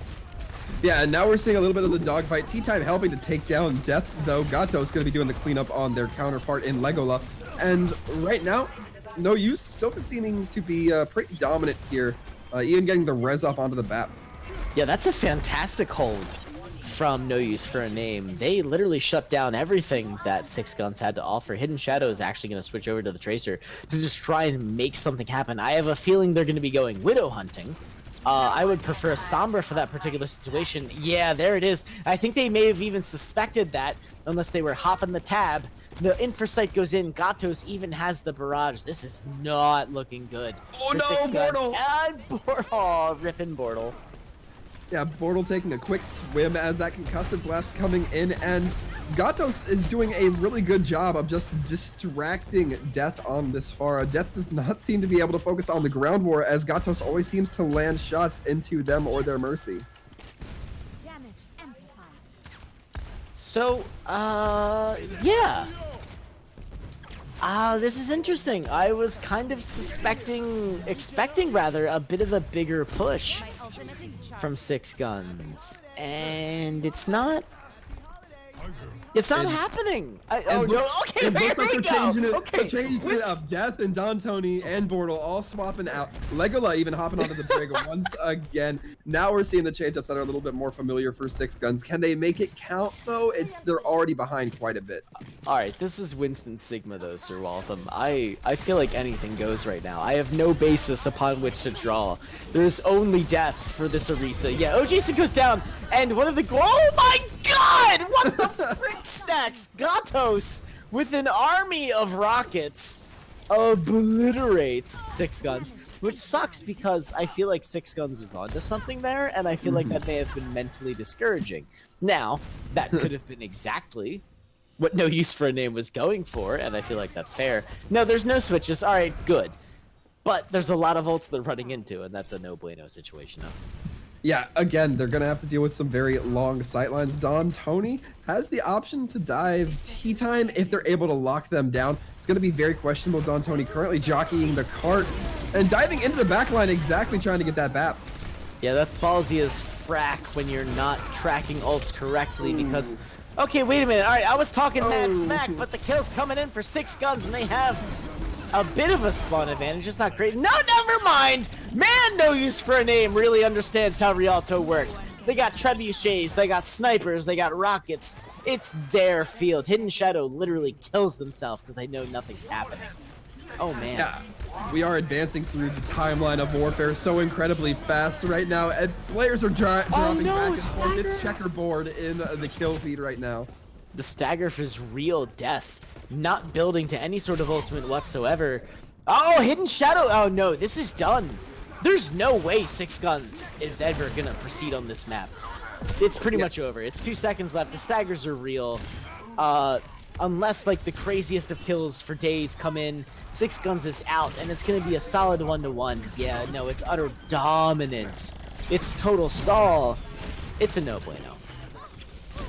Yeah, and now we're seeing a little bit of the dogfight. T-Time helping to take down Death, though. Gato's going to be doing the cleanup on their counterpart in Legola. And right now, No Use still seeming to be pretty dominant here, even getting the res off onto the BAP. Yeah, that's a fantastic hold from No Use for a Name. They literally shut down everything that 6ixGuns had to offer. Hidden Shadow is actually going to switch over to the Tracer to just try and make something happen. I have a feeling they're going to be going Widow hunting. I would prefer Sombra for that particular situation. Yeah, there it is. I think they may have even suspected that, unless they were hopping the tab. The Infrasight goes in. Gatos even has the barrage. This is not looking good. Oh for no, 6ixGuns. Bortle! And oh, ripping Bortle. Yeah, Bortle taking a quick swim as that concussive blast coming in, and Gatos is doing a really good job of just distracting Death on this far. Death does not seem to be able to focus on the ground war, as Gatos always seems to land shots into them or their mercy. Damage amplified. So, yeah. This is interesting. I was kind of expecting rather, a bit of a bigger push My ultimate is charged. from 6ixGuns, and it's not happening. Oh no! Okay, It here looks like we they're go. changing it. Okay, They're changing it up. Death and Don Tony and Bortle all swapping out. Legola even hopping onto the brig once again. Now we're seeing the change-ups that are a little bit more familiar for 6ixGuns. Can they make it count though? They're already behind quite a bit. All right, this is Winston Sigma though, Sir Waltham. I feel like anything goes right now. I have no basis upon which to draw. There's only death for this Orisa. Yeah, OJC goes down, and one of the oh my god! What the frick stacks? Gatos with an army of rockets obliterates 6ixGuns, which sucks because I feel like 6ixGuns was onto something there, and I feel like that may have been mentally discouraging. Now, that could have been exactly what No Use for a Name was going for, and I feel like that's fair. No, there's no switches. All right, good. But there's a lot of ults they're running into, and that's a no bueno situation. Yeah, again, they're going to have to deal with some very long sightlines. Don Tony has the option to dive T-Time if they're able to lock them down. It's going to be very questionable. Don Tony currently jockeying the cart and diving into the backline, exactly trying to get that BAP. Yeah, that's ballsy as frack when you're not tracking ults correctly because... Okay, wait a minute. All right, I was talking mad smack, but the kill's coming in for 6ixGuns, and they have a bit of a spawn advantage. It's not great. No, never mind. Man, No Use for a Name really understands how Rialto works. They got trebuchets, they got snipers, they got rockets. It's their field. Hidden Shadow literally kills themselves because they know nothing's happening. Oh, man. Yeah, we are advancing through the timeline of warfare so incredibly fast right now, and players are dropping no, back and forth. Stagger. It's checkerboard in the kill feed right now. The stagger is real death, not building to any sort of ultimate whatsoever. Oh, Hidden Shadow. Oh, no, this is done. There's no way 6ixGuns is ever going to proceed on this map. It's pretty much over. It's 2 seconds left. The staggers are real. Unless, like, the craziest of kills for days come in, 6ixGuns is out, and it's going to be a solid 1-1. Yeah, no, it's utter dominance. It's total stall. It's a no bueno.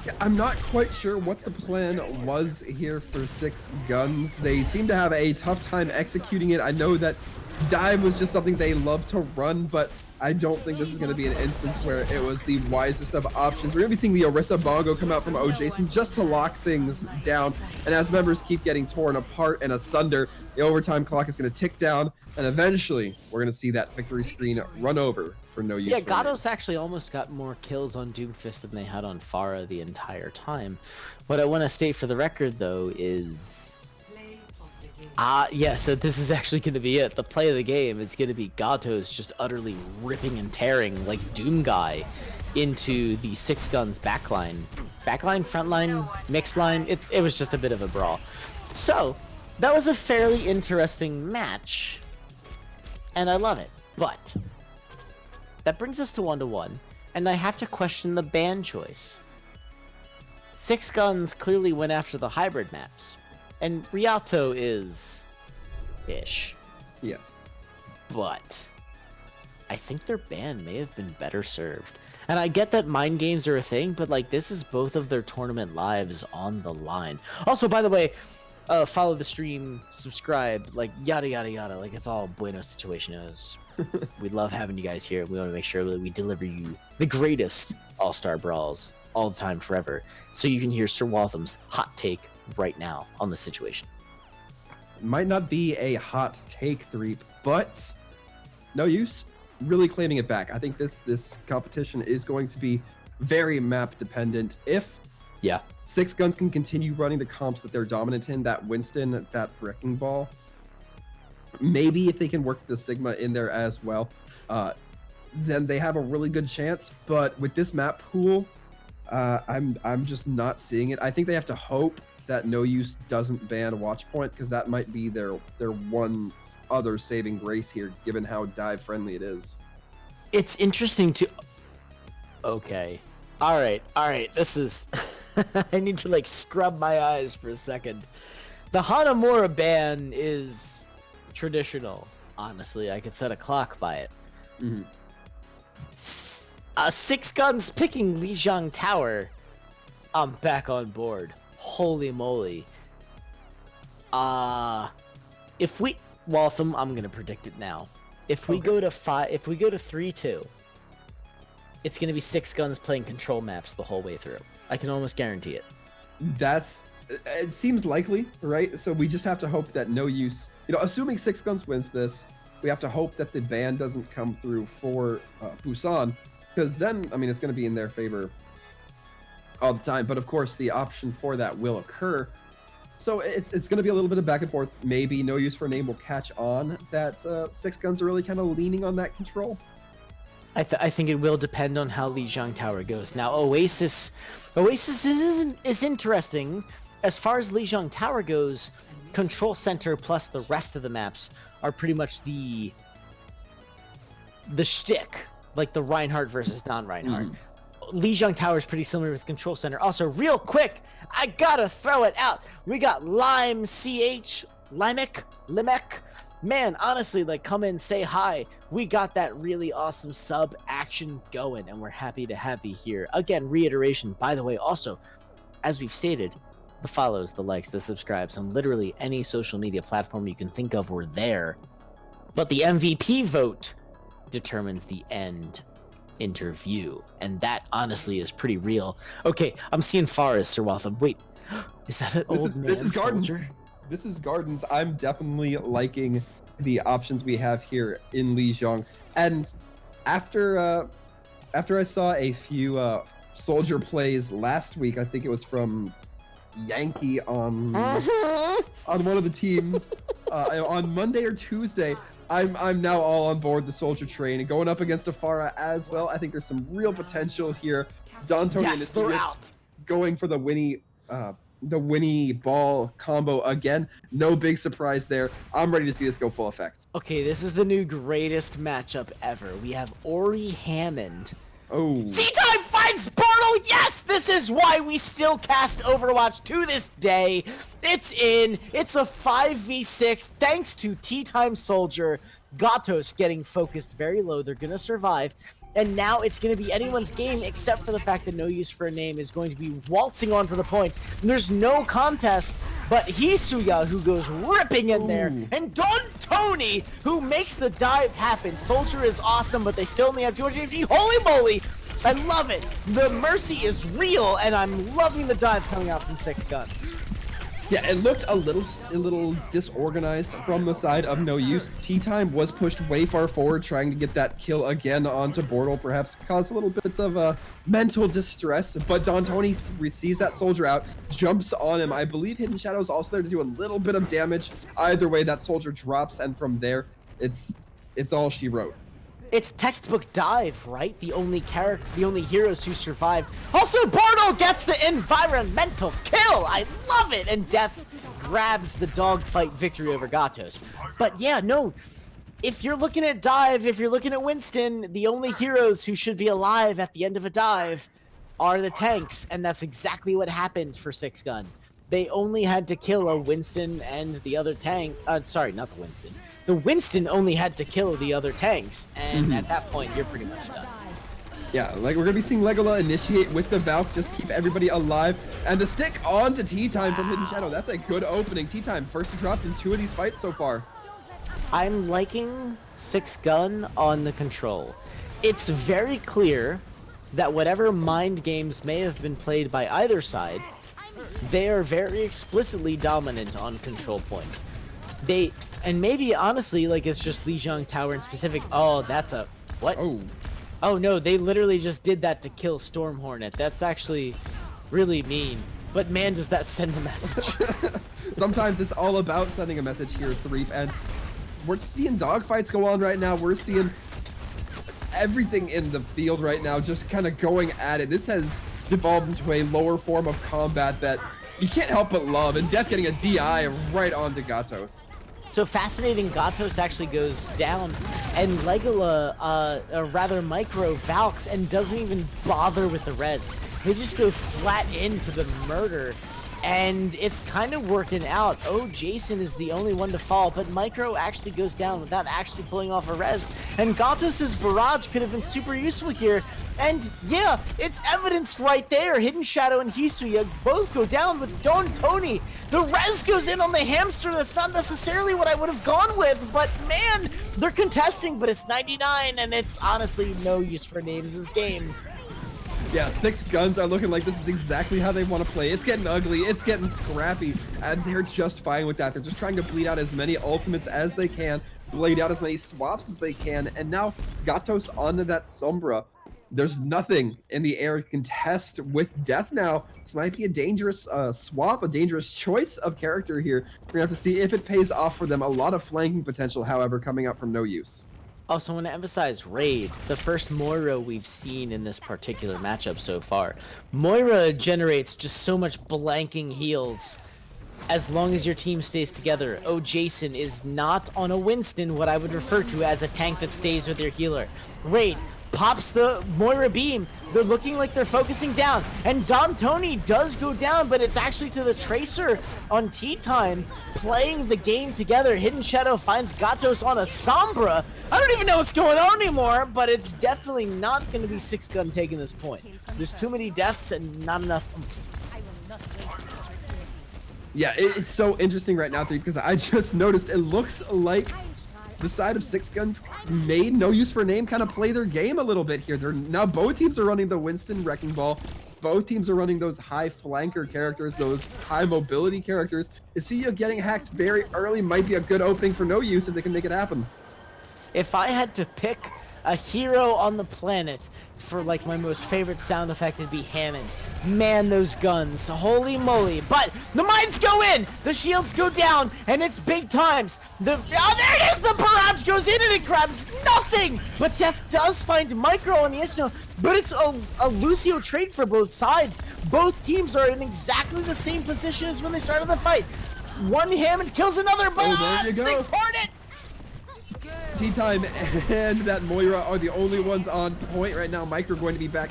Yeah, I'm not quite sure what the plan was here for 6ixGuns. They seem to have a tough time executing it. I know that dive was just something they love to run, but I don't think this is going to be an instance where it was the wisest of options. We're going to be seeing the Orisa Bongo come out from OJason just to lock things down. And as members keep getting torn apart and asunder, the overtime clock is going to tick down. And eventually, we're going to see that victory screen run over for No Use. Yeah, for a Name. Gatos actually almost got more kills on Doomfist than they had on Pharah the entire time. What I want to state for the record, though, is... yeah, so this is actually going to be it. The play of the game is going to be Gatos just utterly ripping and tearing like Doom Guy into the 6ixGuns backline. Backline, frontline, mixed line, it was just a bit of a brawl. So, that was a fairly interesting match, and I love it. But, that brings us to 1-1, and I have to question the ban choice. 6ixGuns clearly went after the hybrid maps. And Rialto is ish. Yes. But I think their ban may have been better served. And I get that mind games are a thing, but like this is both of their tournament lives on the line. Also, by the way, follow the stream, subscribe, like yada yada yada. Like it's all bueno situationos. We love having you guys here. We want to make sure that we deliver you the greatest all-star brawls all the time, forever. So you can hear Sir Waltham's hot take right now on the situation. Might not be a hot take, Threep, but no use really claiming it back. I think this competition is going to be very map dependent. If 6ixGuns can continue running the comps that they're dominant in, that Winston, that Wrecking Ball, maybe if they can work the Sigma in there as well, then they have a really good chance. But with this map pool, I'm just not seeing it. I think they have to hope that No Use doesn't ban Watchpoint, because that might be their one other saving grace here, given how dive friendly it is. It's interesting to... Okay. All right. This is... I need to like scrub my eyes for a second. The Hanamura ban is traditional. Honestly, I could set a clock by it. Mm-hmm. 6ixGuns picking Lijiang Tower. I'm back on board. Holy moly. If we... Waltham, I'm gonna predict it now. If we go to 3-2, it's gonna be 6ixGuns playing control maps the whole way through. I can almost guarantee it. It seems likely, right? So we just have to hope that No Use, assuming 6ixGuns wins this, we have to hope that the ban doesn't come through for Busan, because then, I mean, it's going to be in their favor all the time. But of course, the option for that will occur. So it's going to be a little bit of back and forth. Maybe No Use for a Name will catch on that 6ixGuns are really kind of leaning on that control. I think it will depend on how Lijiang Tower goes. Now, Oasis is interesting. As far as Lijiang Tower goes, Control Center plus the rest of the maps are pretty much the shtick, like the Reinhardt versus non-Reinhardt. Lijiang Tower is pretty similar with Control Center. Also, real quick, I gotta throw it out. We got Lime CH, Limek. Man, honestly, like, come in, say hi. We got that really awesome sub action going, and we're happy to have you here. Again, reiteration, by the way, also, as we've stated, the follows, the likes, the subscribes on literally any social media platform you can think of were there. But the MVP vote determines the end interview, and that honestly is pretty real. Okay, I'm seeing Forest, Sir Waltham. Wait, is that an old man soldier? This is Gardens. I'm definitely liking the options we have here in Lijiang. And after I saw a few soldier plays last week, I think it was from Yankee on one of the teams on Monday or Tuesday, I'm now all on board the soldier train and going up against Afara as well. I think there's some real potential here. Don Tony and they're out. Going for the Winnie ball combo again. No big surprise there. I'm ready to see this go full effect. Okay, this is the new greatest matchup ever. We have Ori Hammond. Oh. C-Time finds Portal! Yes! This is why we still cast Overwatch to this day. It's in. It's a 5v6 thanks to T-Time Soldier. Gatos getting focused very low. They're going to survive. And now it's going to be anyone's game except for the fact that No Use for a Name is going to be waltzing onto the point. And there's no contest but Hisuya, who goes ripping in there, and Don Tony, who makes the dive happen. Soldier is awesome, but they still only have 200 HP. Holy moly! I love it. The Mercy is real, and I'm loving the dive coming out from 6ixGuns. Yeah, it looked a little disorganized from the side of No Use. T-Time was pushed way far forward, trying to get that kill again onto Bortle, perhaps caused a little bit of mental distress, but Don Tony sees that soldier out, jumps on him. I believe Hidden Shadow is also there to do a little bit of damage. Either way, that soldier drops, and from there, it's all she wrote. It's textbook dive, right? The only heroes who survived. Also, Bortle gets the environmental kill. I love it. And Death grabs the dogfight victory over Gatos. But yeah, no. If you're looking at dive, if you're looking at Winston, the only heroes who should be alive at the end of a dive are the tanks, and that's exactly what happened for 6ixGuns. they only had to kill a Winston and the other tank. Sorry, not the Winston. The Winston only had to kill the other tanks, and at that point, you're pretty much done. Yeah, like we're gonna be seeing Legola initiate with the Valk, just keep everybody alive, and the stick on to Tea Time from Hidden Shadow. That's a good opening. Tea Time first to drop in 2 of these fights so far. I'm liking 6gun on the control. It's very clear that whatever mind games may have been played by either side, they are very explicitly dominant on control point. And maybe honestly, like it's just Lijiang Tower in specific. Oh, that's a what? Oh no, they literally just did that to kill Storm Hornet. That's actually really mean. But man, does that send a message. Sometimes it's all about sending a message here, Threep, and we're seeing dogfights go on right now. We're seeing everything in the field right now just kind of going at it. This has devolved into a lower form of combat that you can't help but love, and Death getting a DI right onto Gatos. So fascinating, Gatos actually goes down, and Legola, rather Micro Valks, and doesn't even bother with the res. They just go flat into the murder, and it's kind of working out. Oh, Jason is the only one to fall, but Micro actually goes down without actually pulling off a res, and Gatos' barrage could have been super useful here. And yeah, it's evidenced right there. Hidden Shadow and Hisuya both go down with Don Tony. The res goes in on the hamster. That's not necessarily what I would have gone with, but man, they're contesting, but it's 99, and it's honestly no use for names this game. Yeah, 6ixGuns are looking like this is exactly how they want to play. It's getting ugly, it's getting scrappy, and they're just fine with that. They're just trying to bleed out as many ultimates as they can, bleed out as many swaps as they can, and now Gatos onto that Sombra. There's nothing in the air to contest with Death now. This might be a dangerous swap, a dangerous choice of character here. We're gonna have to see if it pays off for them. A lot of flanking potential, however, coming up from No Use. Also, I want to emphasize Raid, the first Moira we've seen in this particular matchup so far. Moira generates just so much blanking heals as long as your team stays together. Oh, Jason is not on a Winston, what I would refer to as a tank that stays with your healer. Raid pops the Moira beam. They're looking like they're focusing down, and Don Tony does go down, but it's actually to the Tracer on Tea Time playing the game together. Hidden Shadow finds Gatos on a Sombra. I don't even know what's going on anymore, but it's definitely not going to be 6gun taking this point. There's too many deaths and not enough oomph. Yeah, it's so interesting right now, because I just noticed it looks like the side of 6ixGuns made No Use for Name kind of play their game a little bit here. Now both teams are running the Winston Wrecking Ball. Both teams are running those high flanker characters, those high mobility characters. Isuya getting hacked very early might be a good opening for No Use if they can make it happen. If I had to pick a hero on the planet for like my most favorite sound effect, it'd be Hammond. Man, those guns, holy moly. But the mines go in, the shields go down, and it's big times. There it is, the barrage goes in and it grabs nothing. But Death does find Micro on the edge now, but it's a Lucio trade for both sides. Both teams are in exactly the same position as when they started the fight. One Hammond kills another, but there you go. 6 Hornet! Tea Time and that Moira are the only ones on point right now. Micro going to be back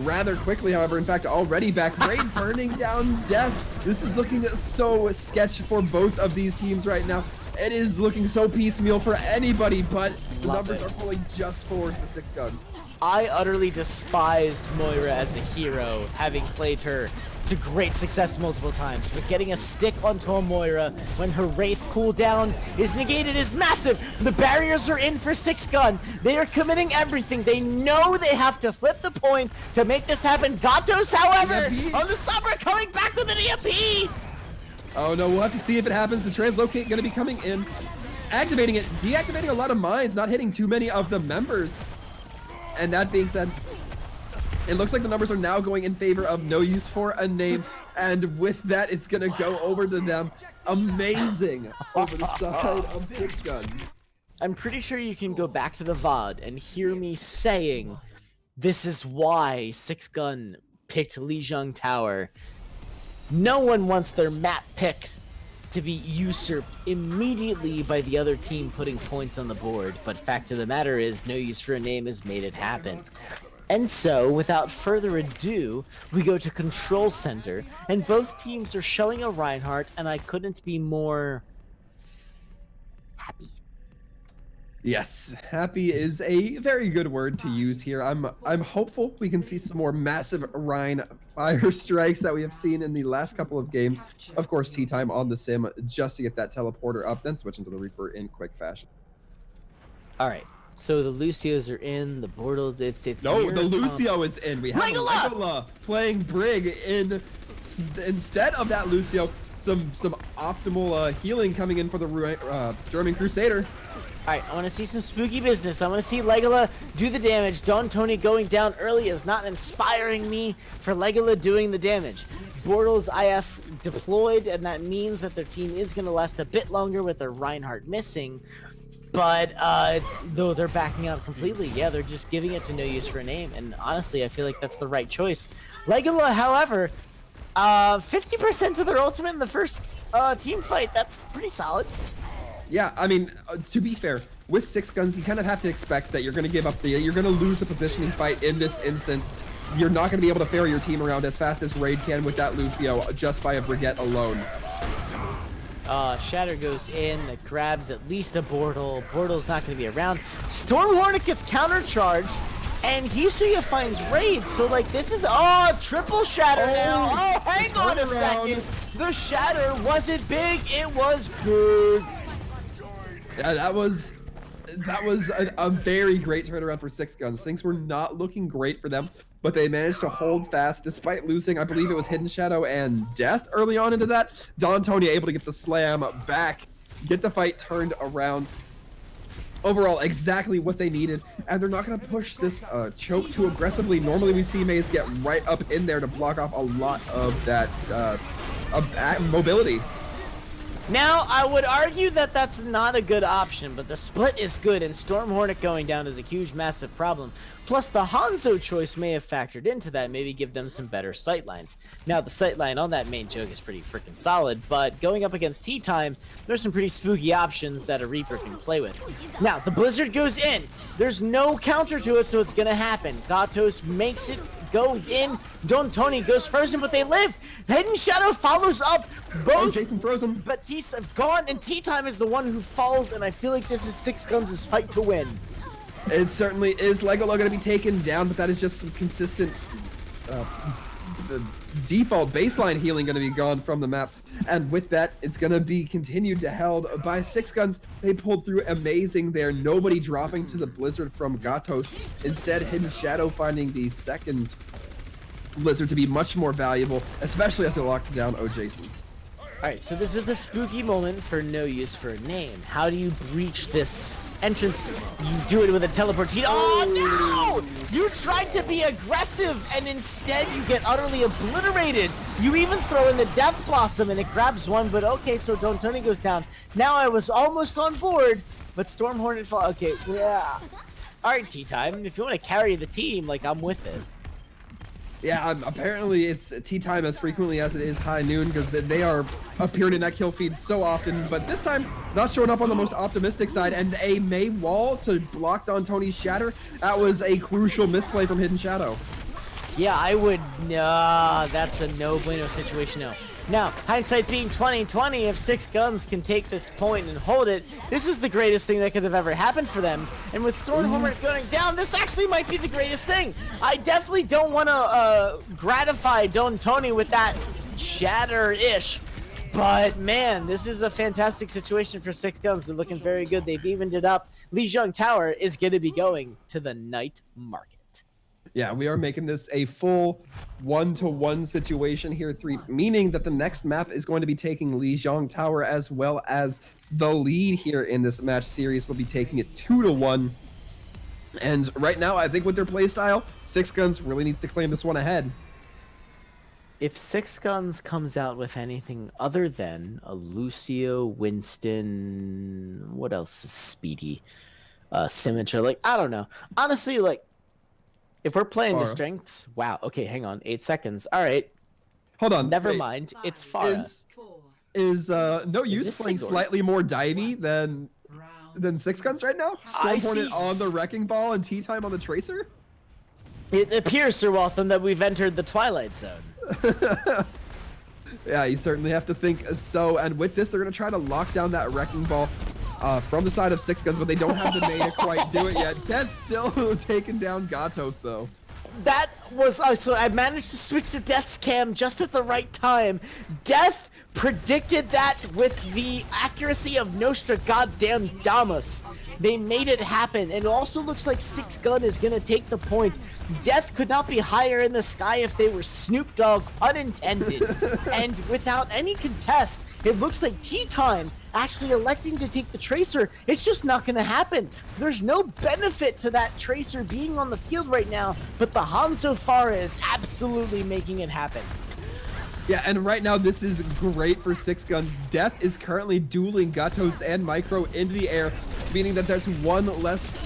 rather quickly, however. In fact, already back. Raid burning down Death. This is looking so sketchy for both of these teams right now. It is looking so piecemeal for anybody, but the numbers are pulling just forward for 6ixGuns. I utterly despised Moira as a hero, having played her to great success multiple times, but getting a stick onto a Moira when her Wraith cooldown is negated is massive. The barriers are in for 6gun. They are committing everything. They know they have to flip the point to make this happen. Gatos, however, on the Sombra coming back with an EMP! Oh no, we'll have to see if it happens. The Translocate going to be coming in, activating it, deactivating a lot of mines, not hitting too many of the members. And that being said, it looks like the numbers are now going in favor of No Use for a Name, and with that, it's gonna go over to them. Amazing over the side of 6ixGuns. I'm pretty sure you can go back to the VOD and hear me saying, this is why 6gun picked Lijiang Tower. No one wants their map picked to be usurped immediately by the other team putting points on the board, but fact of the matter is, No Use for a Name has made it happen. And so, without further ado, we go to Control Center, and both teams are showing a Reinhardt, and I couldn't be more happy. Yes, happy is a very good word to use here. I'm hopeful we can see some more massive Rhine fire strikes that we have seen in the last couple of games. Of course, tea time on the sim just to get that teleporter up, then switch into the Reaper in quick fashion. All right, so the Lucios are in, the Bortles, it's No, near the comp- Lucio is in. We have Legola! Legola playing Brig in instead of that Lucio. Some optimal healing coming in for the German Crusader. Alright, I want to see some spooky business. I want to see Legola do the damage. Don Tony going down early is not inspiring me for Legola doing the damage. Bortles IF deployed, and that means that their team is going to last a bit longer with their Reinhardt missing. But though they're backing out completely. Yeah, they're just giving it to No Use for a Name. And honestly, I feel like that's the right choice. Legola, however, 50% of their ultimate in the first team fight. That's pretty solid. Yeah, I mean, to be fair, with 6ixGuns, you kind of have to expect that you're going to give up you're going to lose the positioning fight in this instance. You're not going to be able to ferry your team around as fast as Raid can with that Lucio just by a Brigette alone. Shatter goes in, that grabs at least a Bortle. Bortle's not going to be around. Storm Hornet gets countercharged, and Hisuya finds Raid. So, like, this is, triple Shatter now. Oh, hang on a second. The Shatter wasn't big. It was big. Yeah, that was a very great turnaround for 6ixGuns. Things were not looking great for them, but they managed to hold fast despite losing, I believe it was Hidden Shadow and Death early on into that. Don Tony able to get the slam back, get the fight turned around. Overall, exactly what they needed, and they're not going to push this choke too aggressively. Normally we see Maze get right up in there to block off a lot of that mobility. Now, I would argue that that's not a good option, but the split is good, and Storm Hornet going down is a huge, massive problem. Plus, the Hanzo choice may have factored into that, maybe give them some better sightlines. Now, the sightline on that main choke is pretty freaking solid, but going up against Tea Time, there's some pretty spooky options that a Reaper can play with. Now, the Blizzard goes in. There's no counter to it, so it's gonna happen. Gatos makes it, goes in. Don Tony goes frozen, but they live. Hidden Shadow follows up. Both Jason frozen. but T's have gone, and Tea Time is the one who falls, and I feel like this is 6ixGuns' fight to win. It certainly is. Legola going to be taken down, but that is just some consistent the default baseline healing going to be gone from the map. And with that, it's going to be continued to held by 6ixGuns. They pulled through amazing there. Nobody dropping to the Blizzard from Gatos. Instead, Hidden Shadow finding the second Blizzard to be much more valuable, especially as it locked down Jason. Alright, so this is the spooky moment for No Use for a Name. How do you breach this entrance? You do it with a teleportation. Oh no! You tried to be aggressive, and instead you get utterly obliterated. You even throw in the Death Blossom, and it grabs one, but okay, so Don Tony goes down. Now I was almost on board, but Storm Hornet fall. Okay, yeah. Alright, Tea Time. If you want to carry the team, like, I'm with it. Yeah, apparently it's tea time as frequently as it is high noon because they are appearing in that kill feed so often, but this time not showing up on the most optimistic side, and a May wall to block Don Tony's Shatter. That was a crucial misplay from Hidden Shadow. Yeah, I would, that's a no bueno situation, no. Now, hindsight being 20/20, if 6ixGuns can take this point and hold it, this is the greatest thing that could have ever happened for them. And with Storm Hornet going down, this actually might be the greatest thing. I definitely don't want to gratify Don Tony with that shatter-ish. But man, this is a fantastic situation for 6ixGuns. They're looking very good. They've evened it up. Lijiang Tower is going to be going to the night market. Yeah, we are making this a full 1-to-1 situation here, meaning that the next map is going to be taking Lijiang Tower, as well as the lead here in this match series will be taking it 2-to-1. And right now, I think with their playstyle, 6ixGuns really needs to claim this one ahead. If 6ixGuns comes out with anything other than a Lucio, Winston, what else is speedy? Symmetra, like, I don't know. Honestly, like, if we're playing the strengths, wow. Okay, hang on. 8 seconds. All right. Hold on. Never mind. It's Farah. Is No Use playing Sigurd? slightly more divey than 6ixGuns right now? Storm Hornet on the Wrecking Ball and Tea Time on the Tracer? It appears, Sir Waltham, that we've entered the Twilight Zone. Yeah, you certainly have to think so. And with this, they're going to try to lock down that Wrecking Ball from the side of 6ixGuns, but they don't have the May to quite do it yet. Death still taking down Gatos, though. That was so I managed to switch to Death's cam just at the right time. Death predicted that with the accuracy of Nostra goddamn Damus. They made it happen, and it also looks like 6ixGun is gonna take the point. Death could not be higher in the sky if they were Snoop Dogg, pun intended. And without any contest, it looks like Tea Time actually electing to take the Tracer. It's just not gonna happen. There's no benefit to that Tracer being on the field right now, but the Hanzo Fara is absolutely making it happen. Yeah, and right now this is great for 6ixGuns. Death is currently dueling Gatos and Micro into the air, meaning that there's one less,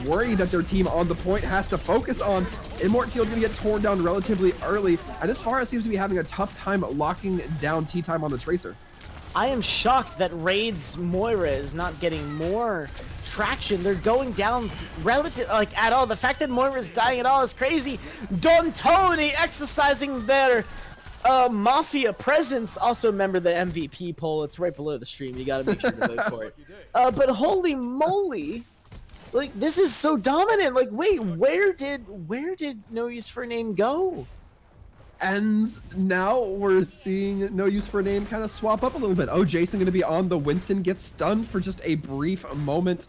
worry that their team on the point has to focus on. Immort Field gonna get torn down relatively early, and this Pharah seems to be having a tough time locking down Tea Time on the Tracer. I am shocked that Raid's Moira is not getting more traction. They're going down at all. The fact that Moira is dying at all is crazy. Don Tony exercising their Mafia presence. Also remember the MVP poll. It's right below the stream. You gotta make sure to vote for it. But holy moly, like this is so dominant. Like wait, where did No Use for a Name go? And now we're seeing No Use for a Name kind of swap up a little bit. Oh, Jason going to be on the Winston, gets stunned for just a brief moment.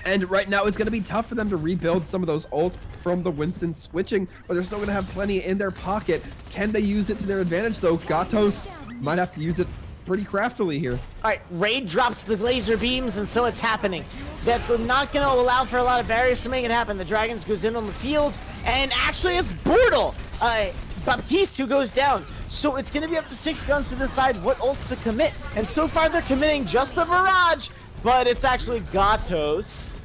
And right now it's going to be tough for them to rebuild some of those ults from the Winston switching, but they're still going to have plenty in their pocket. Can they use it to their advantage though? Gatos might have to use it pretty craftily here. Alright, Raid drops the laser beams, and so it's happening. That's not going to allow for a lot of barriers to make it happen. The Dragons goes in on the field, and actually it's Bortle. Baptiste who goes down. So it's going to be up to 6ixGuns to decide what ults to commit. And so far they're committing just the barrage, but it's actually Gatos.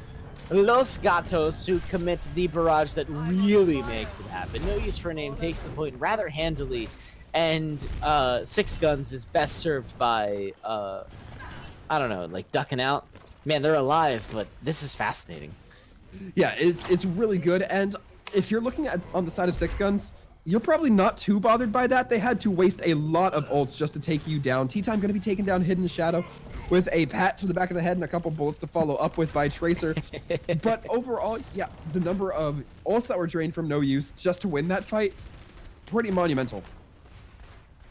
Los Gatos who commits the barrage that really makes it happen. No Use for a Name takes the point rather handily, and 6ixGuns is best served by, I don't know, like ducking out. Man, they're alive, but this is fascinating. Yeah, it's really good, and if you're looking at on the side of 6ixGuns, you're probably not too bothered by that. They had to waste a lot of ults just to take you down. Tea Time going to be taking down Hidden Shadow with a pat to the back of the head and a couple bullets to follow up with by Tracer. But overall, yeah, the number of ults that were drained from No Use just to win that fight, pretty monumental.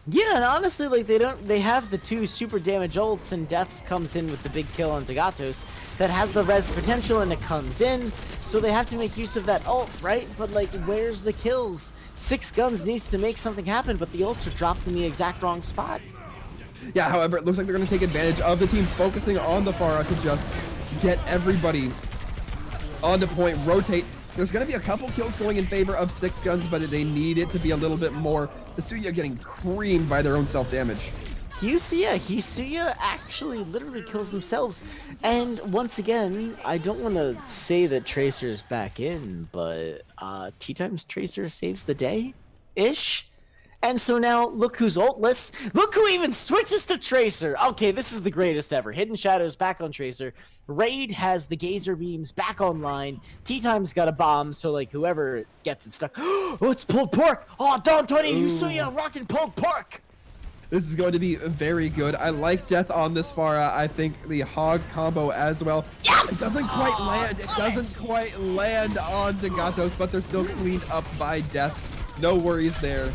Yeah, and honestly, like they have the two super damage ults, and Deaths comes in with the big kill on Gatos that has the res potential, and it comes in, so they have to make use of that ult, right? But like, where's the kills? 6ixGuns needs to make something happen, but the ults are dropped in the exact wrong spot. Yeah, however, it looks like they're going to take advantage of the team focusing on the Pharah to just get everybody on the point, rotate. There's going to be a couple kills going in favor of 6ixGuns, but they need it to be a little bit more. Hisuya getting creamed by their own self-damage. Hisuya actually literally kills themselves. And once again, I don't want to say that Tracer's back in, but Tea Time's Tracer saves the day-ish. And so now, look who's ultless. Look who even switches to Tracer. Okay, this is the greatest ever. Hidden Shadow's back on Tracer. Raid has the Gazer Beams back online. Tea Time's got a bomb, so like whoever gets it stuck. Oh, it's pulled pork. Oh, Don Tony Hisuya rocking pulled pork. This is going to be very good. I like Death on this Pharah. I think the Hog combo as well. Yes! It doesn't quite land. It doesn't quite land on Gatos, but they're still cleaned up by Death. No worries there.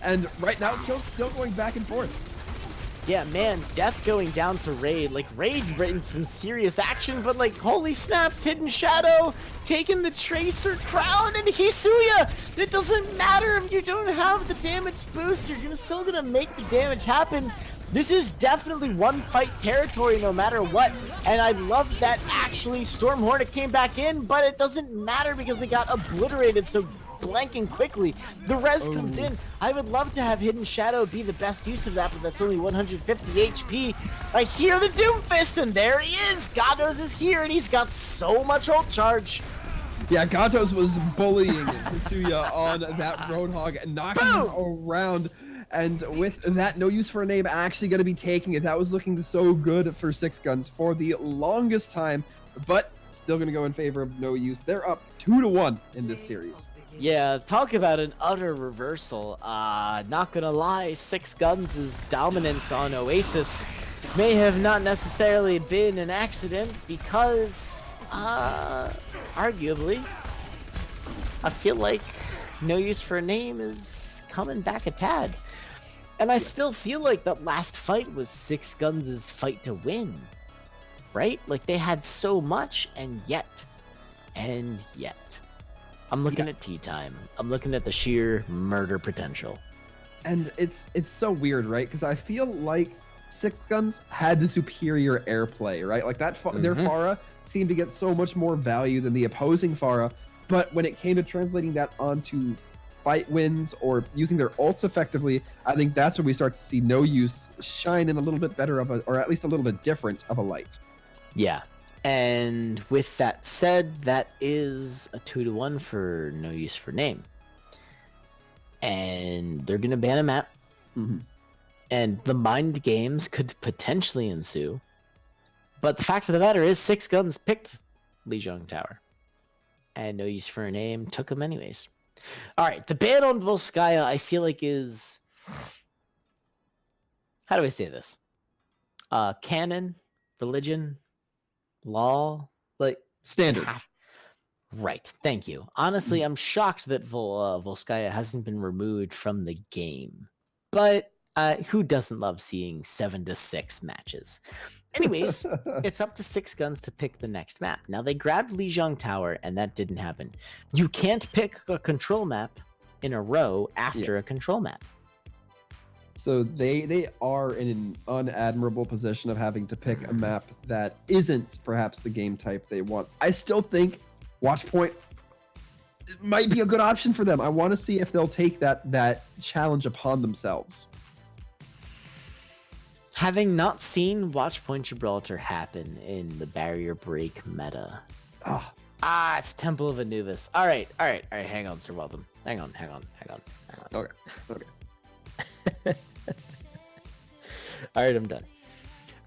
And right now, kills still going back and forth. Yeah, man, Death going down to Raid. Like, Raid in some serious action, but like, holy snaps, Hidden Shadow taking the Tracer crown, and Hisuya! It doesn't matter if you don't have the damage boost, you're still gonna make the damage happen. This is definitely one fight territory no matter what, and I love that actually Storm Hornet came back in, but it doesn't matter because they got obliterated so blanking quickly. The res comes in. I would love to have Hidden Shadow be the best use of that, but that's only 150 HP. I hear the Doomfist, and there he is! Gatos is here, and he's got so much ult charge. Yeah, Gatos was bullying Hisuya on that Roadhog and knocking him around. And with that, No Use for a Name actually going to be taking it. That was looking so good for 6ixGuns for the longest time. But Still going to go in favor of No Use. They're up 2-1 in this series. Yeah, talk about an utter reversal. Not gonna lie, 6ixGuns' dominance on Oasis may have not necessarily been an accident because, arguably, I feel like No Use for a Name is coming back a tad. And I still feel like that last fight was 6ixGuns' fight to win. Right? Like, they had so much, and yet. I'm looking at tea time. I'm looking at the sheer murder potential. And it's so weird, right? Because I feel like 6ixGuns had the superior airplay, right? Like that their Pharah seemed to get so much more value than the opposing Pharah. But when it came to translating that onto fight wins or using their ults effectively, I think that's when we start to see No Use shine in a little bit better of a, or at least a little bit different of a light. Yeah. And with that said, that is a 2-1 for No Use for Name. And they're going to ban a map. Mm-hmm. And the mind games could potentially ensue. But the fact of the matter is 6ixGuns picked Lijiang Tower. And No Use for a Name took him anyways. All right, the ban on Volskaya, I feel like is... How do I say this? Canon, religion... law, like standard. Right, thank you. Honestly, I'm shocked that Volskaya hasn't been removed from the game. But who doesn't love seeing 7-6 matches? Anyways, it's up to 6ixGuns to pick the next map. Now, they grabbed Lijiang Tower, and that didn't happen. You can't pick a control map in a row after a control map. So they are in an unadmirable position of having to pick a map that isn't perhaps the game type they want. I still think Watchpoint might be a good option for them. I want to see if they'll take that challenge upon themselves. Having not seen Watchpoint Gibraltar happen in the barrier break meta. It's Temple of Anubis. All right. Hang on, Sir Weltham. Hang on. Okay. All right, I'm done.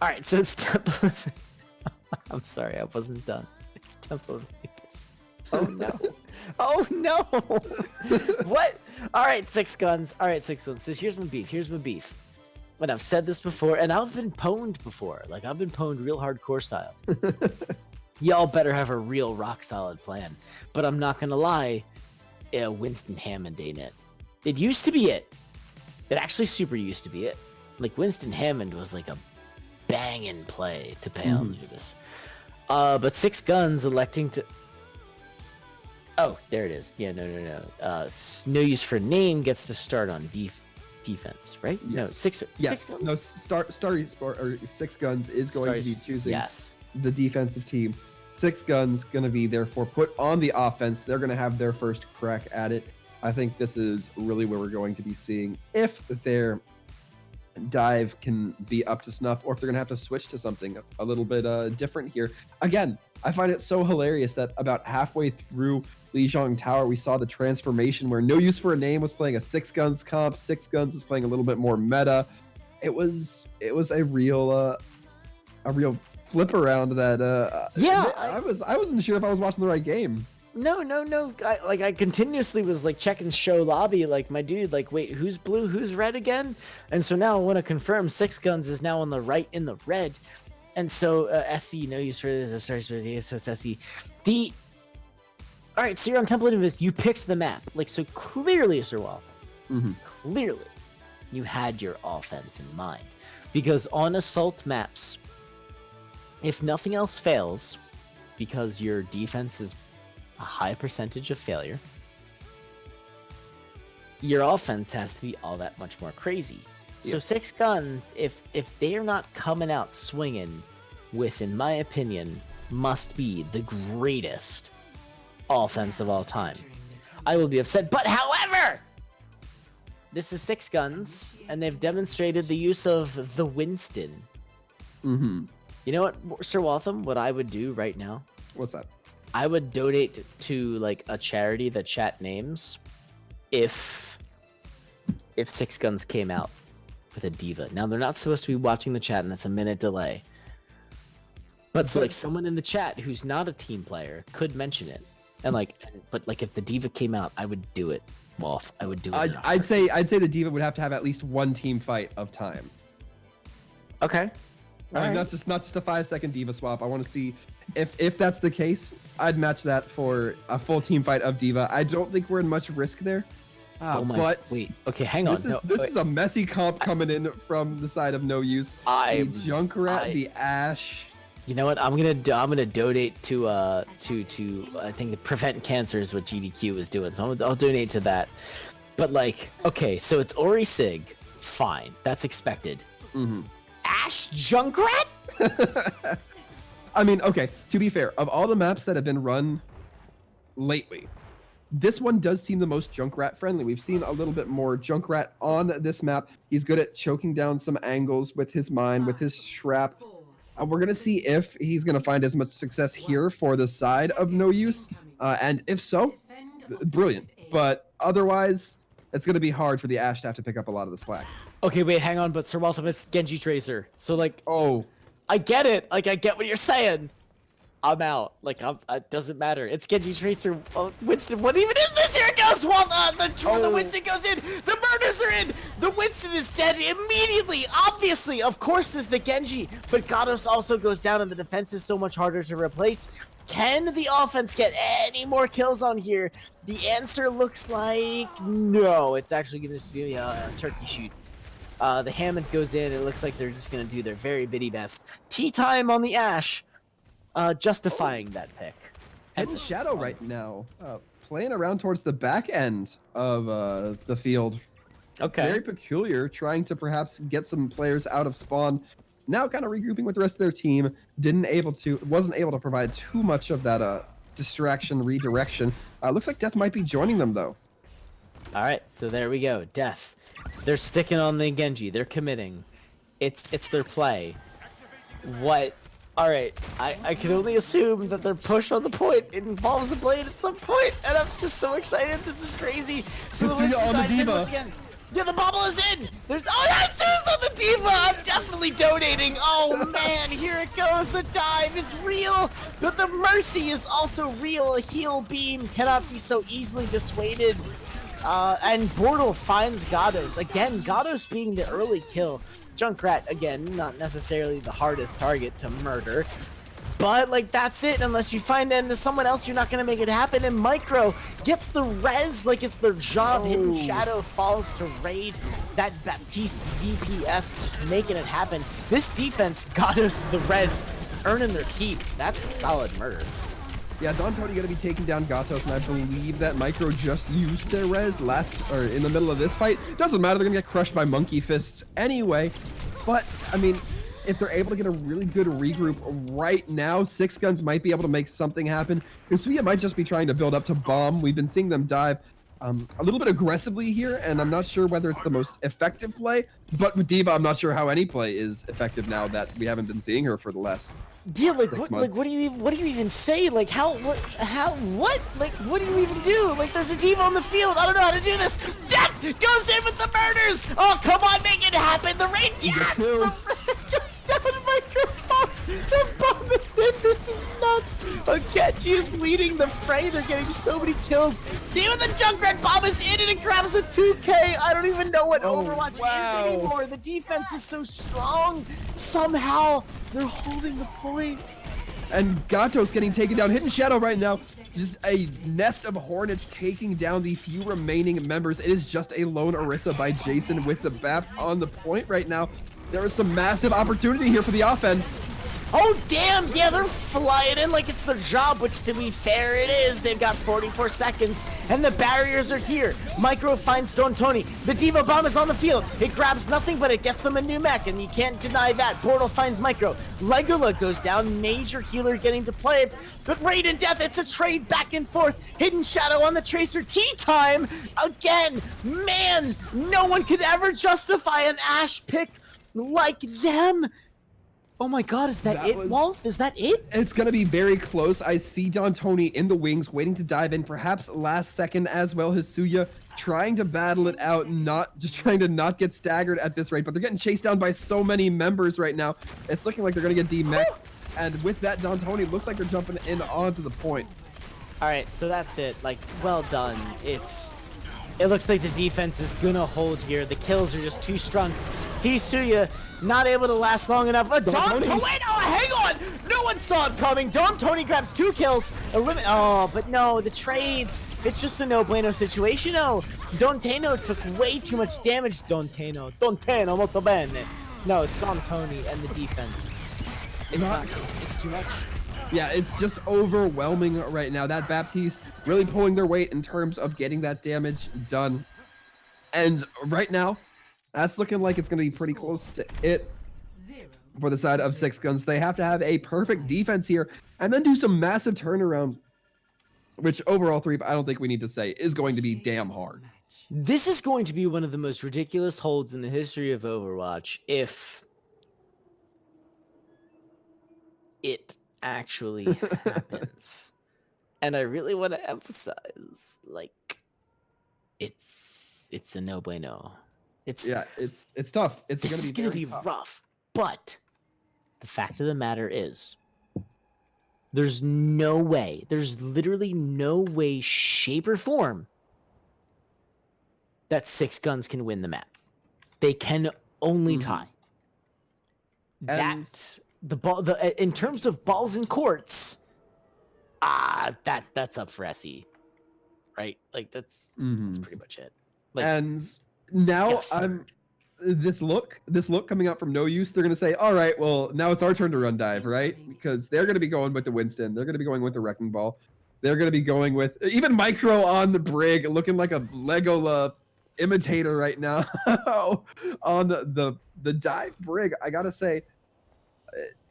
All right, so it's Temple of... I'm sorry, I wasn't done. It's Temple of Anubis. Oh, no. Oh, no. What? All right, 6ixGuns. So here's my beef. And I've said this before, and I've been pwned before. Like, I've been pwned real hardcore style. Y'all better have a real rock-solid plan. But I'm not going to lie, Winston Hammond ain't it. It used to be it. It actually super used to be it. Like, Winston Hammond was like a banging play to pay on Anubis. But 6ixGuns electing to... Oh, there it is. Yeah, no. No Use for Name gets to start on defense, right? Yes. No, 6 Yes. No, Starry Sport or 6ixGuns is going to be choosing the defensive team. 6ixGuns going to be therefore put on the offense. They're going to have their first crack at it. I think this is really where we're going to be seeing if their dive can be up to snuff or if they're going to have to switch to something a little bit different here. Again, I find it so hilarious that about halfway through Lijiang Tower, we saw the transformation where No Use for a Name was playing a 6ixGuns comp. 6ixGuns is playing a little bit more meta. It was a real flip around that. I wasn't sure if I was watching the right game. No. I continuously was like checking show lobby, like my dude, like wait, who's blue, who's red again? And so now I want to confirm 6ixGuns is now on the right in the red. And so SC, No Use for this, sorry, so it's SC. All right, so you're on Temple of Anubis, you picked the map. Like, so clearly, Sir Waltham, clearly you had your offense in mind. Because on assault maps, if nothing else fails, because your defense is a high percentage of failure, your offense has to be all that much more crazy. So 6ixGuns, if they are not coming out swinging with, in my opinion, must be the greatest offense of all time, I will be upset. But however, this is 6ixGuns, and they've demonstrated the use of the Winston. You know what, Sir Waltham, what I would do right now? What's that? I would donate to like a charity that chat names if 6ixGuns came out with a diva. Now they're not supposed to be watching the chat, and that's a minute delay. But so like someone in the chat who's not a team player could mention it, and but if the diva came out, I would do it. Wolf, I would do it. I'd say the diva would have to have at least one team fight of time. Okay. Like, not just a 5-second diva swap. I want to see if that's the case. I'd match that for a full team fight of diva. I don't think we're in much risk there. Wait. Okay, hang on. This is a messy comp coming in from the side of No Use. The Junkrat, the Ashe. You know what? I'm gonna donate to I think the Prevent Cancer is what GDQ is doing, so I'll donate to that. But like, okay, so it's Ori Sig, fine, that's expected. Ashe Junkrat? I mean, okay, to be fair, of all the maps that have been run lately, this one does seem the most Junkrat friendly. We've seen a little bit more Junkrat on this map. He's good at choking down some angles with his mine, with his Shrap. We're going to see if he's going to find as much success here for the side of No Use. And if so, brilliant. But otherwise, it's going to be hard for the Ashe to have to pick up a lot of the slack. Okay, wait, hang on, but Sir Waltham, it's Genji Tracer. So like, oh, I get it. Like, I get what you're saying. I'm out. Like, it doesn't matter. It's Genji Tracer. Winston, what even is this? Here it goes. The Winston goes in. The murders are in. The Winston is dead immediately. Obviously, of course, is the Genji. But Gatos also goes down, and the defense is so much harder to replace. Can the offense get any more kills on here? The answer looks like no. It's actually going to be a turkey shoot. The Hammond goes in. It looks like they're just going to do their very bitty best. Tea time on the Ashe. Justifying that pick. Hidden Shadow right now, playing around towards the back end of the field. Okay. Very peculiar, trying to perhaps get some players out of spawn. Now kind of regrouping with the rest of their team. Wasn't able to provide too much of that distraction, redirection. Looks like Death might be joining them though. All right, so there we go. Death. They're sticking on the Genji. They're committing. It's their play. What? All right, I can only assume that their push on the point involves a blade at some point, and I'm just so excited. This is crazy. So the Winston dives in once again. Yeah, the bobble is in. There's Zeus on the diva. I'm definitely donating. Oh man, here it goes. The dive is real, but the mercy is also real. A heal beam cannot be so easily dissuaded. And Bortle finds Gatos again. Gatos being the early kill. Junkrat, again, not necessarily the hardest target to murder, but like that's it. Unless you find someone else, you're not gonna make it happen. And Micro gets the res like it's their job. Hidden Shadow falls to raid. That Baptiste DPS just making it happen. This defense got us the res, earning their keep. That's a solid murder. Yeah, Don Tony gonna be taking down Gatos, and I believe that Micro just used their res in the middle of this fight. Doesn't matter, they're gonna get crushed by Monkey Fists anyway. But I mean, if they're able to get a really good regroup right now, 6ixGuns might be able to make something happen. Usuya might just be trying to build up to bomb. We've been seeing them dive a little bit aggressively here, and I'm not sure whether it's the most effective play. But with Diva, I'm not sure how any play is effective now that we haven't been seeing her for the last. Yeah, like what do you even say? Like what? Like what do you even do? Like there's a diva on the field. I don't know how to do this. Death goes in with the murders. Oh come on, make it happen. The rain, yes. The goes down the microphone. The bomb is in. This is nuts. Akechi is leading the fray. They're getting so many kills. Even the Junkrat bomb is in and it grabs a 2K. I don't even know what Overwatch is anymore. The defense is so strong. Somehow they're holding the point. And Gato's getting taken down. Hidden Shadow right now. Just a nest of hornets taking down the few remaining members. It is just a lone Orisa by Jason with the BAP on the point right now. There is some massive opportunity here for the offense. Oh, damn. Yeah, they're flying in like it's their job, which to be fair, it is. They've got 44 seconds, and the barriers are here. Micro finds Don Tony. The Diva bomb is on the field. It grabs nothing, but it gets them a new mech, and you can't deny that. Bortle finds Micro. Legula goes down. Major healer getting deployed. But Raid and Death, it's a trade back and forth. Hidden Shadow on the Tracer. Tea time again. Man, no one could ever justify an Ashe pick like them. Oh my god, is that it, Wolf? Is that it? It's going to be very close. I see Don Tony in the wings, waiting to dive in, perhaps last second as well. Hisuya trying to battle it out, trying to not get staggered at this rate, but they're getting chased down by so many members right now. It's looking like they're going to get demexed. And with that, Don Tony looks like they're jumping in onto the point. All right, so that's it. Like, well done. It looks like the defense is gonna hold here. The kills are just too strong. Hisuya not able to last long enough. Don Tony, wait, oh, hang on! No one saw it coming. Don Tony grabs 2 kills. Oh, but no, the trades. It's just a no bueno situation. Oh, Don Teno took way too much damage. Don Teno molto bene. No, it's Don Tony and the defense. It's too much. Yeah, it's just overwhelming right now. That Baptiste really pulling their weight in terms of getting that damage done. And right now, that's looking like it's going to be pretty close to it for the side of 6ixGuns. They have to have a perfect defense here and then do some massive turnaround, which overall 3, I don't think we need to say, is going to be damn hard. This is going to be one of the most ridiculous holds in the history of Overwatch if it actually happens. And I really want to emphasize, like, it's a no bueno. It's tough. It's gonna be rough. But the fact of the matter is, there's literally no way, shape, or form that 6ixGuns can win the map. They can only tie. In terms of balls and courts, that's up for SE, right? Like that's pretty much it. Like, and now this look coming up from No Use, they're gonna say, all right, well now it's our turn to run dive, right? Because they're gonna be going with the Winston, they're gonna be going with the Wrecking Ball, they're gonna be going with even Micro on the Brig, looking like a Lego imitator right now on the dive Brig. I gotta say,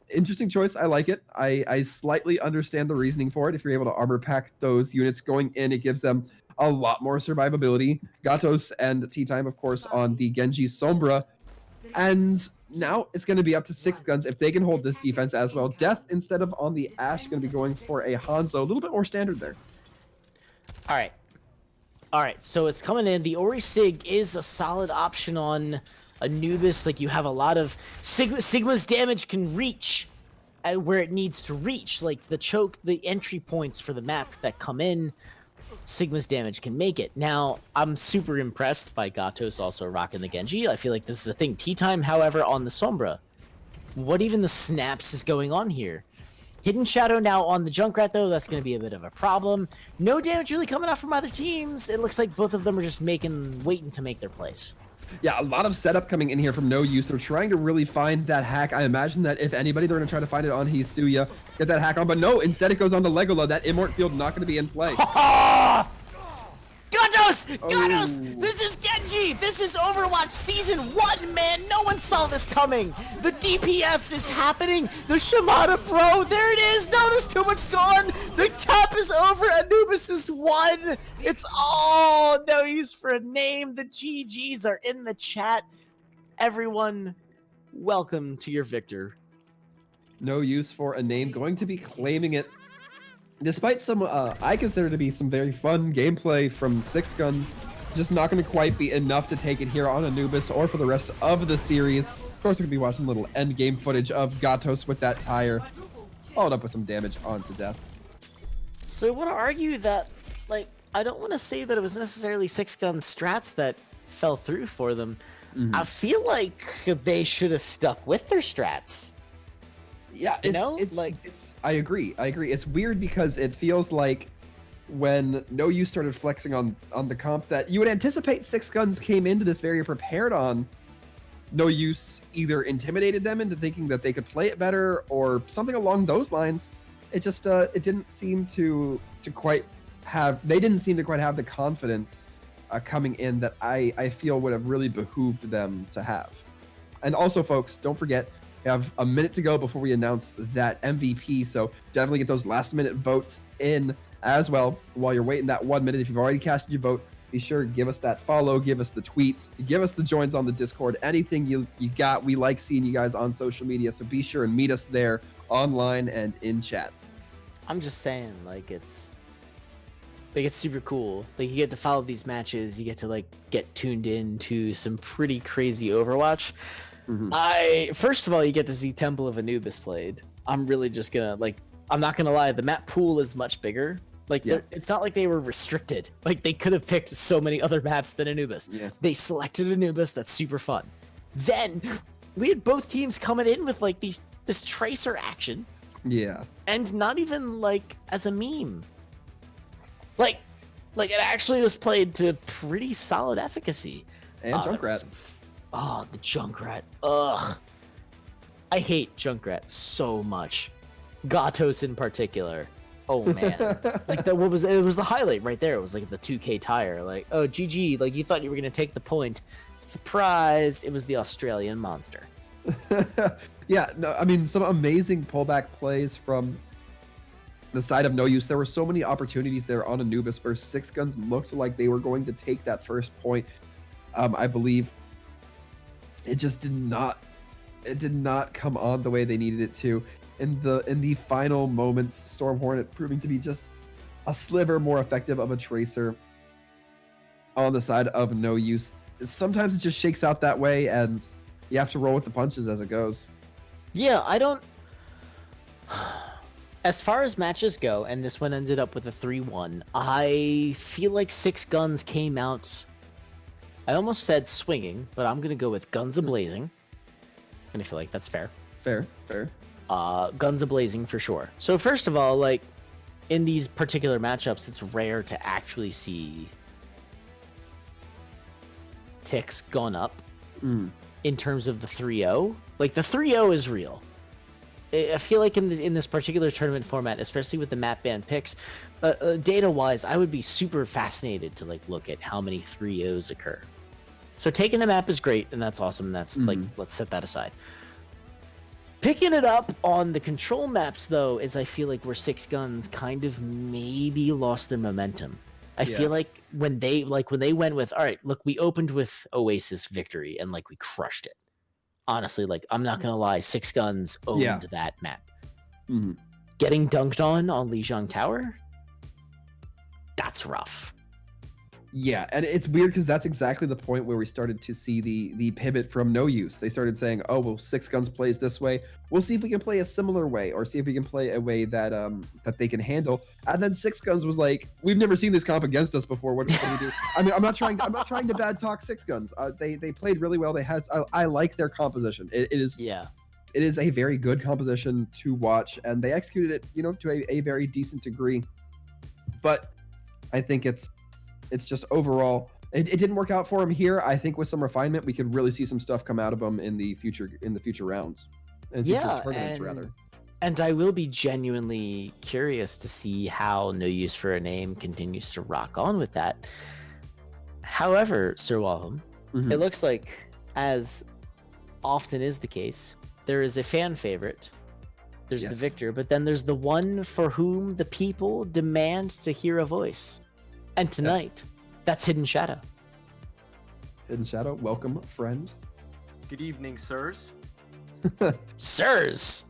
interesting choice. I like it. I slightly understand the reasoning for it. If you're able to armor pack those units going in, it gives them a lot more survivability. Gatos and Tea Time, of course, on the Genji Sombra. And now it's going to be up to 6ixGuns if they can hold this defense as well. Death, instead of on the Ashe, going to be going for a Hanzo. A little bit more standard there. All right, so it's coming in. The Ori Sig is a solid option on Anubis. Like, you have a lot of Sigma's damage can reach where it needs to reach. Like the choke, the entry points for the map that come in, Sigma's damage can make it. Now, I'm super impressed by Gatos also rocking the Genji. I feel like this is a thing. Tea Time, however, on the Sombra. What even the snaps is going on here? Hidden Shadow now on the Junkrat, though. That's going to be a bit of a problem. No damage really coming out from either teams. It looks like both of them are just waiting to make their plays. Yeah, a lot of setup coming in here from No Use. They're trying to really find that hack. I imagine that if anybody, they're going to try to find it on Hisuya, get that hack on. But no, instead it goes on to Legola. That Immort field not going to be in play. Gatos! Gatos! This is Genji! This is Overwatch Season 1, man! No one saw this coming! The DPS is happening! The Shimada, bro! There it is! No, there's too much gone! The cap is over! Anubis is won! It's all no use for a name! The GGs are in the chat. Everyone, welcome to your victor. No use for a name. Going to be claiming it. Despite some, I consider to be some very fun gameplay from 6ixGuns, just not going to quite be enough to take it here on Anubis or for the rest of the series. Of course, we're going to be watching a little end game footage of Gatos with that tire, followed up with some damage onto Death. So I want to argue that, like, I don't want to say that it was necessarily 6ixGuns strats that fell through for them. I feel like they should have stuck with their strats. Yeah, I agree. It's weird because it feels like when No Use started flexing on the comp that you would anticipate 6ixGuns came into this very prepared on. No Use either intimidated them into thinking that they could play it better or something along those lines. It just it didn't seem to quite have the confidence coming in that I feel would have really behooved them to have. And also, folks, don't forget, we have a minute to go before we announce that MVP, so definitely get those last-minute votes in as well. While you're waiting that 1 minute, if you've already casted your vote, be sure to give us that follow, give us the tweets, give us the joins on the Discord, anything you got. We like seeing you guys on social media, so be sure and meet us there online and in chat. I'm just saying, like, it's super cool. Like, you get to follow these matches, you get to, like, get tuned in to some pretty crazy Overwatch. First of all, you get to see Temple of Anubis played. I'm really just gonna like. I'm not gonna lie. The map pool is much bigger. Like, it's not like they were restricted. Like, they could have picked so many other maps than Anubis. Yeah. They selected Anubis. That's super fun. Then we had both teams coming in with like this tracer action, Yeah. and not even like as a meme. Like it actually was played to pretty solid efficacy. And Junkrat. The Junkrat. Ugh. I hate Junkrat so much. Gatos in particular. Oh man. Like it was the highlight right there. It was like the 2K tire. Like, oh GG, like you thought you were gonna take the point. Surprise, it was the Australian monster. Yeah, no, I mean some amazing pullback plays from the side of No Use. There were so many opportunities there on Anubis versus 6ixGuns. Looked like they were going to take that first point. I believe it just did not come on the way they needed it to. In the final moments, Storm Hornet proving to be just a sliver more effective of a tracer on the side of No Use. Sometimes it just shakes out that way, and you have to roll with the punches as it goes. Yeah, I don't. As far as matches go, and this one ended up with a 3-1, I feel like 6ixGuns came out. I almost said swinging, but I'm gonna go with guns a-blazing, and I feel like that's fair. Fair. Guns a-blazing for sure. So first of all, like in these particular matchups, it's rare to actually see ticks gone up in terms of the 3-0. Like the 3-0 is real. I feel like in this particular tournament format, especially with the map ban picks, data wise, I would be super fascinated to like look at how many 3-0s occur. So taking a map is great, and that's awesome. That's like, let's set that aside. Picking it up on the control maps, though, is I feel like where 6ixGuns kind of maybe lost their momentum. I feel like when they went with, all right, look, we opened with Oasis victory and like we crushed it. Honestly, like I'm not gonna lie, 6ixGuns owned that map. Getting dunked on Lijiang Tower, that's rough. Yeah, and it's weird because that's exactly the point where we started to see the pivot from No Use. They started saying, "Oh, well, 6ixGuns plays this way. We'll see if we can play a similar way, or see if we can play a way that that they can handle." And then 6ixGuns was like, "We've never seen this comp against us before. What do we do?" I mean, I'm not trying to bad talk 6ixGuns. They played really well. I like their composition. It is a very good composition to watch, and they executed it, to a very decent degree. But I think it's just overall, it didn't work out for him here. I think with some refinement, we could really see some stuff come out of him in the future rounds. And future tournaments, rather. And I will be genuinely curious to see how No Use for a Name continues to rock on with that. However, Sir Walham, it looks like, as often is the case, there is a fan favorite. There's the victor, but then there's the one for whom the people demand to hear a voice. And tonight, that's Hidden Shadow. Hidden Shadow, welcome, friend. Good evening, sirs. Sirs!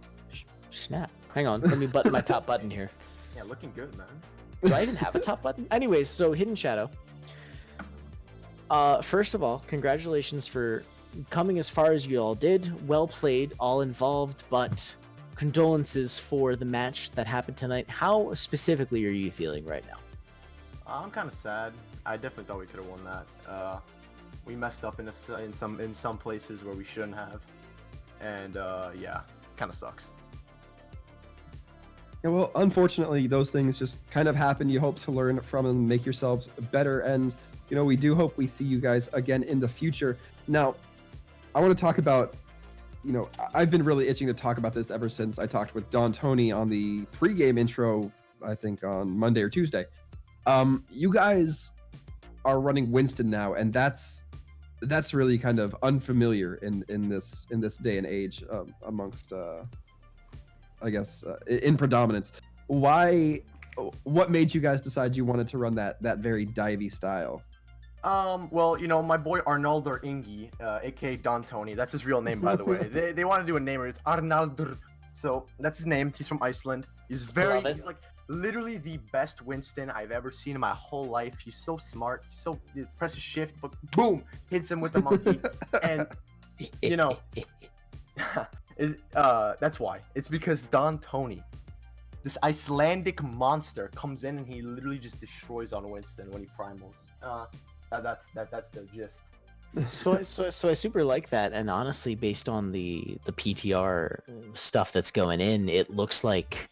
Snap. Hang on, let me button my top button here. Yeah, looking good, man. Do I even have a top button? Anyways, so Hidden Shadow. First of all, congratulations for coming as far as you all did. Well played, all involved, but condolences for the match that happened tonight. How specifically are you feeling right now? I'm kind of sad. I definitely thought we could have won that. We messed up in some places where we shouldn't have, and yeah, kind of sucks. Yeah, well, unfortunately, those things just kind of happen. You hope to learn from them, make yourselves better, and we do hope we see you guys again in the future. Now, I want to talk about, I've been really itching to talk about this ever since I talked with Don Tony on the pregame intro, I think on Monday or Tuesday. You guys are running Winston now, and that's really kind of unfamiliar in this day and age amongst I guess in predominance. What made you guys decide you wanted to run that very divey style? Well, my boy Arnaldur Ingi, aka Don Tony, that's his real name, by the way. They want to do a name, it's Arnaldur, so that's his name. He's from Iceland. He's he's like literally the best Winston I've ever seen in my whole life. He's so smart. He presses shift, but boom, hits him with the monkey. And That's why. It's because Don Tony, this Icelandic monster, comes in and he literally just destroys on Winston when he primals. That's the gist. So I super like that, and honestly, based on the PTR stuff that's going in, it looks like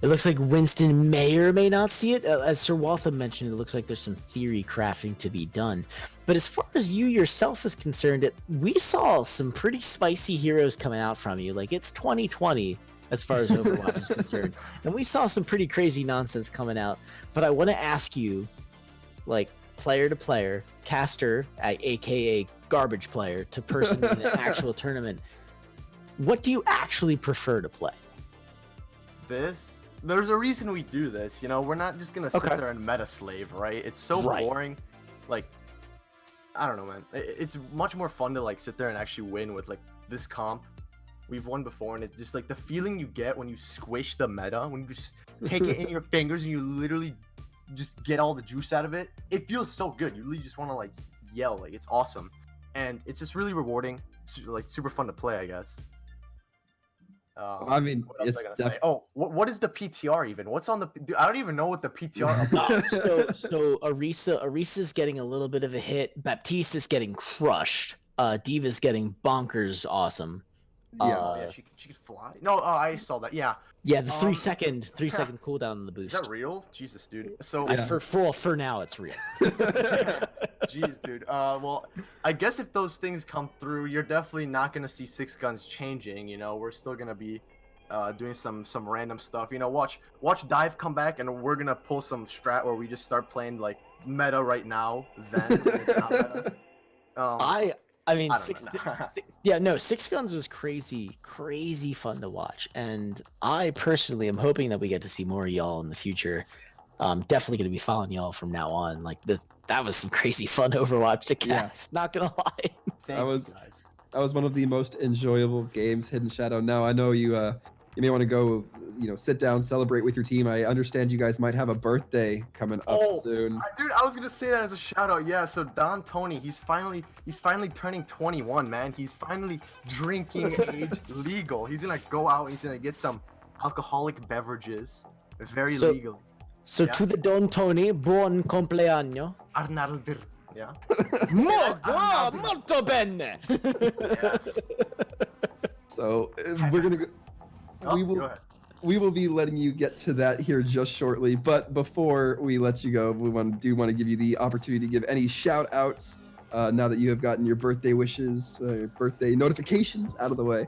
Winston may or may not see it. As Sir Waltham mentioned, it looks like there's some theory crafting to be done. But as far as you yourself is concerned, we saw some pretty spicy heroes coming out from you. Like, it's 2020 as far as Overwatch is concerned, and we saw some pretty crazy nonsense coming out. But I want to ask you, like, player to player, caster, aka garbage player, to person in an actual tournament, what do you actually prefer to play? There's a reason we do this, you know. We're not just gonna sit there and meta slave, right? It's so boring. Like, I don't know, man. It's much more fun to like sit there and actually win with like this comp. We've won before, and it's just like the feeling you get when you squish the meta, when you just take it in your fingers and you literally just get all the juice out of it. It feels so good. You really just want to like yell. Like, it's awesome, and it's just really rewarding. Like, super fun to play, I guess. I mean, what else was I gonna say? Oh, what is the PTR even? What's on the? Dude, I don't even know what the PTR. So Arisa's getting a little bit of a hit. Baptiste is getting crushed. Diva's getting bonkers awesome. Yeah, she could fly. No, I saw that. Yeah. Yeah, the 3 second cooldown on the boost. Is that real? Jesus, dude. So for now, it's real. Jeez, dude. Well, I guess if those things come through, you're definitely not gonna see 6ixGuns changing. You know, we're still gonna be doing some random stuff. You know, watch Dive come back, and we're gonna pull some strat where we just start playing like meta right now. Then when it's not meta. I mean, I 6ixGuns was crazy fun to watch, and I personally am hoping that we get to see more of y'all in the future. Definitely going to be following y'all from now on. Like, that was some crazy fun Overwatch to cast. Not gonna lie. That was one of the most enjoyable games, Hidden Shadow. Now I know you may want to go, sit down, celebrate with your team. I understand you guys might have a birthday coming up soon. Dude, I was gonna say that as a shout out. Yeah, so Don Tony, he's finally turning 21, man. He's finally drinking age legal. He's gonna go out and he's gonna get some alcoholic beverages, very legal. So to the Don Tony, buon compleanno. Arnaldur. Yeah. Molto bene. Yes. So we're gonna go. Go ahead. We will be letting you get to that here just shortly, but before we let you go, we want to give you the opportunity to give any shout outs now that you have gotten your birthday wishes, birthday notifications out of the way.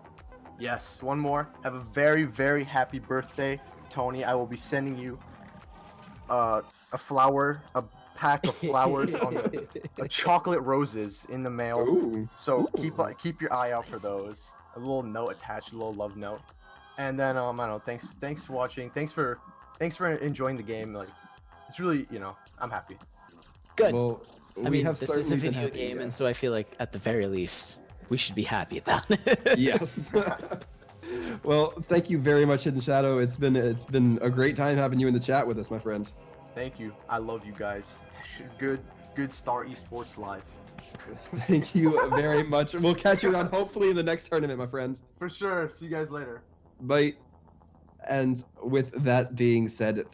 Yes, one more. Have a very, very happy birthday, Tony. I will be sending you a pack of flowers on chocolate roses in the mail. Ooh. So keep your eye out for those. A little note attached, a little love note. And then I don't know. Thanks for watching. Thanks for enjoying the game. Like, it's really, I'm happy. Good. Well, I mean, this is a video game, and so I feel like at the very least we should be happy about it. Yes. Well, thank you very much, Hidden Shadow. It's been a great time having you in the chat with us, my friend. Thank you. I love you guys. Good Star Esports live. Thank you very much. We'll catch you around hopefully in the next tournament, my friends. For sure. See you guys later. Bye. And with that being said,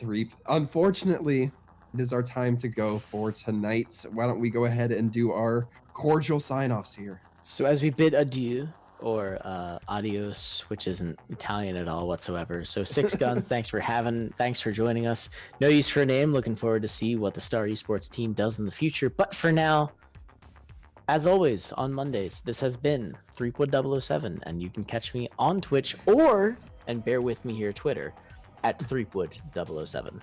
unfortunately, it is our time to go for tonight. Why don't we go ahead and do our cordial sign-offs here? So as we bid adieu, or adios, which isn't Italian at all whatsoever. So 6ixGuns, thanks for joining us. No use for a name. Looking forward to see what the Star Esports team does in the future. But for now, as always, on Mondays, this has been Threepwood007, and you can catch me on Twitch and bear with me here, Twitter, at Threepwood007.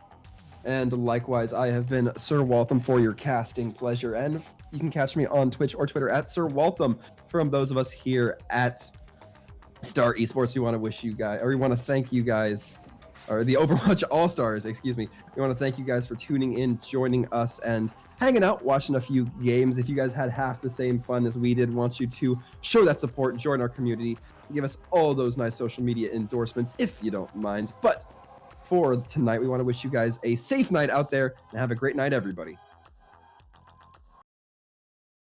And likewise, I have been Sir Waltham for your casting pleasure, and you can catch me on Twitch or Twitter at Sir Waltham. From those of us here at Star Esports, we want to thank you guys, or the Overwatch All-Stars, excuse me. We want to thank you guys for tuning in, joining us, and hanging out, watching a few games. If you guys had half the same fun as we did, want you to show that support, join our community, give us all those nice social media endorsements if you don't mind. But for tonight, we want to wish you guys a safe night out there and have a great night, everybody.